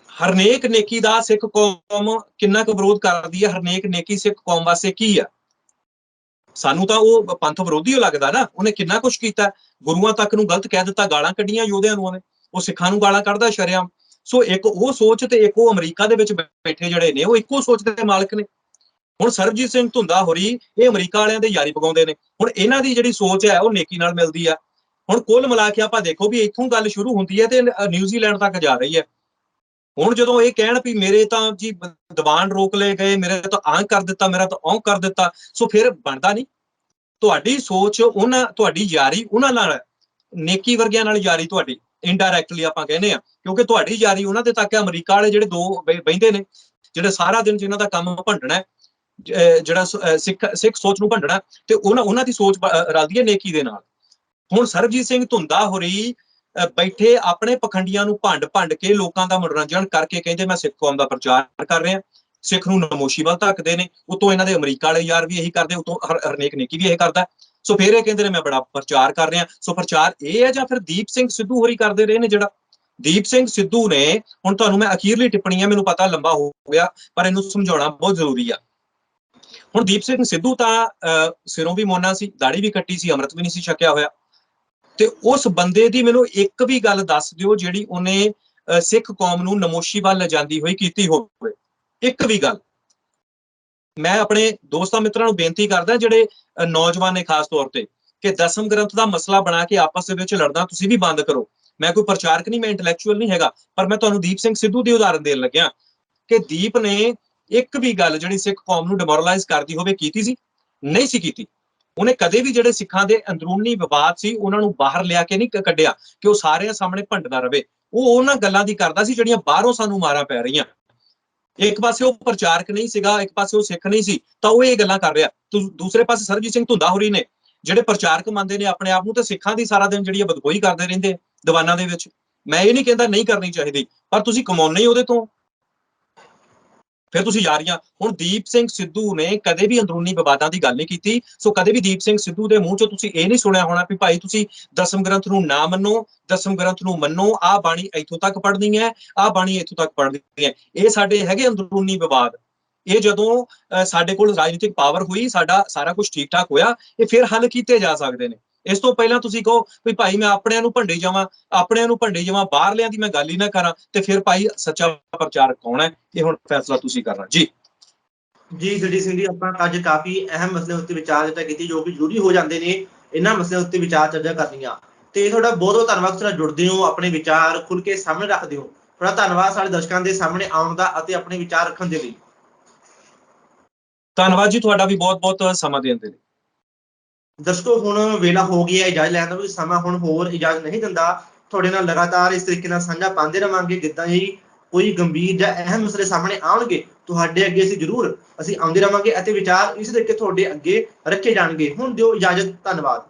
ਹਰਨੇਕ ਨੇਕੀ ਦਾ ਸਿੱਖ ਕੌਮ ਕਿੰਨਾ ਕੁ ਵਿਰੋਧ ਕਰਦੀ ਹੈ? ਹਰਨੇਕ ਨੇਕੀ ਸਿੱਖ ਕੌਮ ਵਾਸਤੇ ਕੀ ਆ? ਸਾਨੂੰ ਤਾਂ ਉਹ ਪੰਥ ਵਿਰੋਧੀ ਲੱਗਦਾ ਨਾ। ਉਹਨੇ ਕਿੰਨਾ ਕੁਛ ਕੀਤਾ, ਗੁਰੂਆਂ ਤੱਕ ਨੂੰ ਗਲਤ ਕਹਿ ਦਿੱਤਾ, ਗਾਲਾਂ ਕੱਢੀਆਂ ਯੋਧਿਆਂ ਨੂੰ, ਉਹਨੇ ਉਹ ਸਿੱਖਾਂ ਨੂੰ ਗਾਲਾਂ ਕੱਢਦਾ ਸ਼ਰੇਆਮ। ਸੋ ਇੱਕ ਉਹ ਸੋਚ ਤੇ ਇੱਕ ਉਹ ਅਮਰੀਕਾ ਦੇ ਵਿੱਚ ਬੈਠੇ ਜਿਹੜੇ ਨੇ, ਉਹ ਇੱਕੋ ਸੋਚ ਦੇ ਮਾਲਕ ਨੇ। ਹੁਣ ਸਰਬਜੀਤ ਸਿੰਘ ਧੁੰਦਾ ਹੋਰੀ ਇਹ ਅਮਰੀਕਾ ਵਾਲਿਆਂ ਦੇ ਯਾਰੀ ਪਗਾਉਂਦੇ ਨੇ। ਹੁਣ ਇਹਨਾਂ ਦੀ ਜਿਹੜੀ ਸੋਚ ਹੈ ਉਹ ਨੇਕੀ ਨਾਲ ਮਿਲਦੀ ਆ। ਹੁਣ ਕੁੱਲ ਮਿਲਾ ਕੇ ਆਪਾਂ ਦੇਖੋ ਵੀ ਇੱਥੋਂ ਗੱਲ ਸ਼ੁਰੂ ਹੁੰਦੀ ਹੈ ਤੇ ਨਿਊਜ਼ੀਲੈਂਡ ਤੱਕ ਜਾ ਰਹੀ ਹੈ। ਹੁਣ ਜਦੋਂ ਇਹ ਕਹਿਣ ਵੀ ਮੇਰੇ ਤਾਂ ਜੀ ਦੀਵਾਨ ਰੋਕ ਲਏ ਗਏ, ਮੇਰੇ ਤਾਂ ਆਹ ਕਰ ਦਿੱਤਾ, ਮੇਰਾ ਤਾਂ ਉਹ ਕਰ ਦਿੱਤਾ, ਸੋ ਫਿਰ ਬਣਦਾ ਨਹੀਂ। ਤੁਹਾਡੀ ਸੋਚ ਤੁਹਾਡੀ ਯਾਰੀ ਉਹਨਾਂ ਨਾਲ, ਨੇਕੀ ਵਰਗਿਆਂ ਨਾਲ ਯਾਰੀ ਤੁਹਾਡੀ ਇਨਡਾਇਰੈਕਟਲੀ ਆਪਾਂ ਕਹਿੰਦੇ ਆ, ਕਿਉਂਕਿ ਤੁਹਾਡੀ ਯਾਰੀ ਉਹਨਾਂ ਦੇ ਤੱਕ ਹੈ। ਅਮਰੀਕਾ ਵਾਲੇ ਜਿਹੜੇ ਦੋ ਬਹਿੰਦੇ ਨੇ, ਜਿਹੜੇ ਸਾਰਾ ਦਿਨ ਜਿਹਨਾਂ ਦਾ ਕੰਮ ਭੰਡਣਾ, ਜਿਹੜਾ ਸਿੱਖ ਸੋਚ ਨੂੰ ਭੰਡਣਾ, ਤੇ ਉਹਨਾਂ ਦੀ ਸੋਚ ਰਲਦੀ ਹੈ ਨੇਕੀ ਦੇ ਨਾਲ। ਹੁਣ ਸਰਬਜੀਤ ਸਿੰਘ ਧੁੰਦਾ ਹੋਰੀ ਬੈਠੇ ਆਪਣੇ ਪਖੰਡੀਆਂ ਨੂੰ ਭੰਡ ਕੇ ਲੋਕਾਂ ਦਾ ਮਨੋਰੰਜਨ ਕਰਕੇ ਕਹਿੰਦੇ ਮੈਂ ਸਿੱਖ ਕੌਮ ਦਾ ਪ੍ਰਚਾਰ ਕਰ ਰਿਹਾ, ਸਿੱਖ ਨੂੰ ਨਮੋਸ਼ੀ ਵੱਲ ਧੱਕਦੇ ਨੇ। ਉਤੋਂ ਇਹਨਾਂ ਦੇ ਅਮਰੀਕਾ ਵਾਲੇ ਯਾਰ ਵੀ ਇਹੀ ਕਰਦੇ, ਉਤੋਂ ਹਰਨੇਕ ਨੇਕੀ ਵੀ ਇਹ ਕਰਦਾ। ਸੋ ਫਿਰ ਇਹ ਕਹਿੰਦੇ ਨੇ ਮੈਂ ਬੜਾ ਪ੍ਰਚਾਰ ਕਰ ਰਿਹਾ। ਸੋ ਪ੍ਰਚਾਰ ਇਹ ਹੈ ਜਾਂ ਫਿਰ ਦੀਪ ਸਿੰਘ ਸਿੱਧੂ ਹੋਰੀ ਕਰਦੇ ਰਹੇ ਨੇ? ਜਿਹੜਾ ਦੀਪ ਸਿੰਘ ਸਿੱਧੂ ਨੇ, ਹੁਣ ਤੁਹਾਨੂੰ ਮੈਂ ਅਖੀਰਲੀ ਟਿੱਪਣੀ ਹੈ, ਮੈਨੂੰ ਪਤਾ ਲੰਬਾ ਹੋ ਗਿਆ ਪਰ ਇਹਨੂੰ ਸਮਝਾਉਣਾ ਬਹੁਤ ਜ਼ਰੂਰੀ ਆ। ਹੁਣ ਦੀਪ ਸਿੰਘ ਸਿੱਧੂ ਤਾਂ ਸਿਰੋਂ ਵੀ ਮੋਨਾ ਸੀ, ਦਾੜੀ ਵੀ ਕੱਟੀ ਸੀ, ਅੰਮ੍ਰਿਤ ਵੀ ਨਹੀਂ ਸੀ ਛਕਿਆ ਹੋਇਆ। ਤੇ ਉਸ ਬੰਦੇ ਦੀ ਮੈਨੂੰ ਇੱਕ ਵੀ ਗੱਲ ਦੱਸ ਦਿਓ ਜਿਹੜੀ ਉਹਨੇ ਸਿੱਖ ਕੌਮ ਨੂੰ ਨਮੋਸ਼ੀ ਵੱਲ ਲਿਜਾਂਦੀ ਹੋਈ ਕੀਤੀ ਹੋਵੇ, ਇੱਕ ਵੀ ਗੱਲ। ਮੈਂ ਆਪਣੇ ਦੋਸਤਾਂ ਮਿੱਤਰਾਂ ਨੂੰ ਬੇਨਤੀ ਕਰਦਾ, ਜਿਹੜੇ ਨੌਜਵਾਨ ਨੇ ਖਾਸ ਤੌਰ ਤੇ, ਕਿ ਦਸਮ ਗ੍ਰੰਥ ਦਾ ਮਸਲਾ ਬਣਾ ਕੇ ਆਪਸ ਦੇ ਵਿੱਚ ਲੜਨਾ ਤੁਸੀਂ ਵੀ ਬੰਦ ਕਰੋ। ਮੈਂ ਕੋਈ ਪ੍ਰਚਾਰਕ ਨਹੀਂ, ਮੈਂ ਇੰਟੈਲੈਕਚੁਅਲ ਨਹੀਂ ਹੈਗਾ, ਪਰ ਮੈਂ ਤੁਹਾਨੂੰ ਦੀਪ ਸਿੰਘ ਸਿੱਧੂ ਦੀ ਉਦਾਹਰਨ ਦੇਣ ਲੱਗਿਆ ਕਿ ਦੀਪ ਨੇ ਇੱਕ ਵੀ ਗੱਲ ਜਿਹੜੀ ਸਿੱਖ ਕੌਮ ਨੂੰ ਡਿਮੋਰਲਾਈਜ਼ ਕਰਦੀ ਹੋਵੇ ਕੀਤੀ ਸੀ? ਨਹੀਂ ਸੀ ਕੀਤੀ। ਉਹਨੇ ਕਦੇ ਵੀ ਜਿਹੜੇ ਸਿੱਖਾਂ ਦੇ ਅੰਦਰੂਨੀ ਵਿਵਾਦ ਸੀ ਉਹਨਾਂ ਨੂੰ ਬਾਹਰ ਲਿਆ ਕੇ ਨਹੀਂ ਕੱਢਿਆ ਕਿ ਉਹ ਸਾਰਿਆਂ ਸਾਹਮਣੇ ਭੰਡਦਾ ਰਵੇ। ਉਹ ਉਹਨਾਂ ਗੱਲਾਂ ਦੀ ਕਰਦਾ ਸੀ ਜਿਹੜੀਆਂ ਬਾਹਰੋਂ ਸਾਨੂੰ ਮਾਰਾਂ ਪੈ ਰਹੀਆਂ। ਇੱਕ ਪਾਸੇ ਉਹ ਪ੍ਰਚਾਰਕ ਨਹੀਂ ਸੀਗਾ, ਇੱਕ ਪਾਸੇ ਉਹ ਸਿੱਖ ਨਹੀਂ ਸੀ, ਤਾਂ ਉਹ ਇਹ ਗੱਲਾਂ ਕਰ ਰਿਹਾ। ਦੂਸਰੇ ਪਾਸੇ ਸਰਬਜੀਤ ਸਿੰਘ ਧੁੰਦਾ ਹੋਰੀ ਨੇ, ਜਿਹੜੇ ਪ੍ਰਚਾਰਕ ਮੰਨਦੇ ਨੇ ਆਪਣੇ ਆਪ ਨੂੰ, ਤੇ ਸਿੱਖਾਂ ਦੀ ਸਾਰਾ ਦਿਨ ਜਿਹੜੀ ਬਦਗੋਈ ਕਰਦੇ ਰਹਿੰਦੇ ਦੀਵਾਨਾਂ ਦੇ ਵਿੱਚ। ਮੈਂ ਇਹ ਨਹੀਂ ਕਹਿੰਦਾ ਨਹੀਂ ਕਰਨੀ ਚਾਹੀਦੀ, ਪਰ ਤੁਸੀਂ ਕਮਾਉਣੇ ਹੀ ਉਹਦੇ ਤੋਂ, ਫਿਰ ਤੁਸੀਂ ਯਾਰੀਆਂ। ਹੁਣ ਦੀਪ ਸਿੰਘ ਸਿੱਧੂ ਨੇ ਕਦੇ ਵੀ ਅੰਦਰੂਨੀ ਵਿਵਾਦਾਂ ਦੀ ਗੱਲ ਨਹੀਂ ਕੀਤੀ। ਸੋ ਕਦੇ ਵੀ ਦੀਪ ਸਿੰਘ ਸਿੱਧੂ ਦੇ ਮੂੰਹ ਚੋਂ ਤੁਸੀਂ ਇਹ ਨਹੀਂ ਸੁਣਿਆ ਹੋਣਾ ਵੀ ਭਾਈ ਤੁਸੀਂ ਦਸਮ ਗ੍ਰੰਥ ਨੂੰ ਨਾ ਮੰਨੋ, ਦਸਮ ਗ੍ਰੰਥ ਨੂੰ ਮੰਨੋ, ਆਹ ਬਾਣੀ ਇੱਥੋਂ ਤੱਕ ਪੜ੍ਹਨੀ ਹੈ, ਆਹ ਬਾਣੀ ਇੱਥੋਂ ਤੱਕ ਪੜ੍ਹਨੀ ਹੈ। ਇਹ ਸਾਡੇ ਹੈਗੇ ਅੰਦਰੂਨੀ ਵਿਵਾਦ। ਇਹ ਜਦੋਂ ਸਾਡੇ ਕੋਲ ਰਾਜਨੀਤਿਕ ਪਾਵਰ ਹੋਈ, ਸਾਡਾ ਸਾਰਾ ਕੁਝ ਠੀਕ ਠਾਕ ਹੋਇਆ, ਇਹ ਫਿਰ ਹੱਲ ਕੀਤੇ ਜਾ ਸਕਦੇ ਨੇ। ਇਸ ਤੋਂ ਪਹਿਲਾਂ ਤੁਸੀਂ ਕਹੋ ਵੀ ਭਾਈ ਮੈਂ ਆਪਣਿਆਂ ਨੂੰ ਭੰਡੀ ਜਾਵਾਂ, ਬਾਹਰਲਿਆਂ ਦੀ ਮੈਂ ਗੱਲ ਹੀ ਨਾ ਕਰਾਂ, ਤੇ ਫਿਰ ਭਾਈ ਸੱਚਾ ਪ੍ਰਚਾਰਕ ਕੌਣ ਹੈ? ਇਹ ਹੁਣ ਫੈਸਲਾ ਤੁਸੀਂ ਕਰਨਾ। ਜੀ ਦਲਜੀਤ ਸਿੰਘ ਜੀ, ਆਪਾਂ ਅੱਜ ਕਾਫੀ ਅਹਿਮ ਮਸਲੇ ਉੱਤੇ ਵਿਚਾਰ ਚਰਚਾ ਕੀਤੀ, ਜੋ ਕਿ ਜ਼ਰੂਰੀ ਹੋ ਜਾਂਦੇ ਨੇ ਇਹਨਾਂ ਮਸਲਿਆਂ ਉੱਤੇ ਵਿਚਾਰ ਚਰਚਾ ਕਰਨੀਆਂ। ਤੇ ਤੁਹਾਡਾ ਬਹੁਤ ਬਹੁਤ ਧੰਨਵਾਦ, ਤੁਸੀਂ ਜੁੜਦੇ ਹੋ, ਆਪਣੇ ਵਿਚਾਰ ਖੁੱਲ ਕੇ ਸਾਹਮਣੇ ਰੱਖਦੇ ਹੋ। ਤੁਹਾਡਾ ਧੰਨਵਾਦ ਸਾਡੇ ਦਰਸ਼ਕਾਂ ਦੇ ਸਾਹਮਣੇ ਆਉਣ ਦਾ ਅਤੇ ਆਪਣੇ ਵਿਚਾਰ ਰੱਖਣ ਦੇ ਲਈ। ਧੰਨਵਾਦ ਜੀ ਤੁਹਾਡਾ ਵੀ ਬਹੁਤ ਬਹੁਤ ਸਮਾਂ ਦੇਣ ਦੇ ਲਈ। ਦਰਸ਼ਕੋ, ਹੁਣ ਵੇਲਾ ਹੋ ਗਿਆ ਇਜਾਜ਼ਤ ਲੈਣ ਦਾ, ਸਮਾਂ ਹੁਣ ਹੋਰ ਇਜਾਜ਼ਤ ਨਹੀਂ ਦਿੰਦਾ। ਤੁਹਾਡੇ ਨਾਲ ਲਗਾਤਾਰ ਇਸ ਤਰੀਕੇ ਨਾਲ ਸਾਂਝਾ ਪਾਉਂਦੇ ਰਵਾਂਗੇ। ਜਿੱਦਾਂ ਹੀ ਕੋਈ ਗੰਭੀਰ ਜਾਂ ਅਹਿਮ ਮਸਲੇ ਸਾਹਮਣੇ ਆਉਣਗੇ, ਤੁਹਾਡੇ ਅੱਗੇ ਅਸੀਂ ਆਉਂਦੇ ਰਵਾਂਗੇ ਅਤੇ ਵਿਚਾਰ ਇਸ ਤਰੀਕੇ ਤੁਹਾਡੇ ਅੱਗੇ ਰੱਖੇ ਜਾਣਗੇ। ਹੁਣ ਦਿਓ ਇਜਾਜ਼ਤ, ਧੰਨਵਾਦ।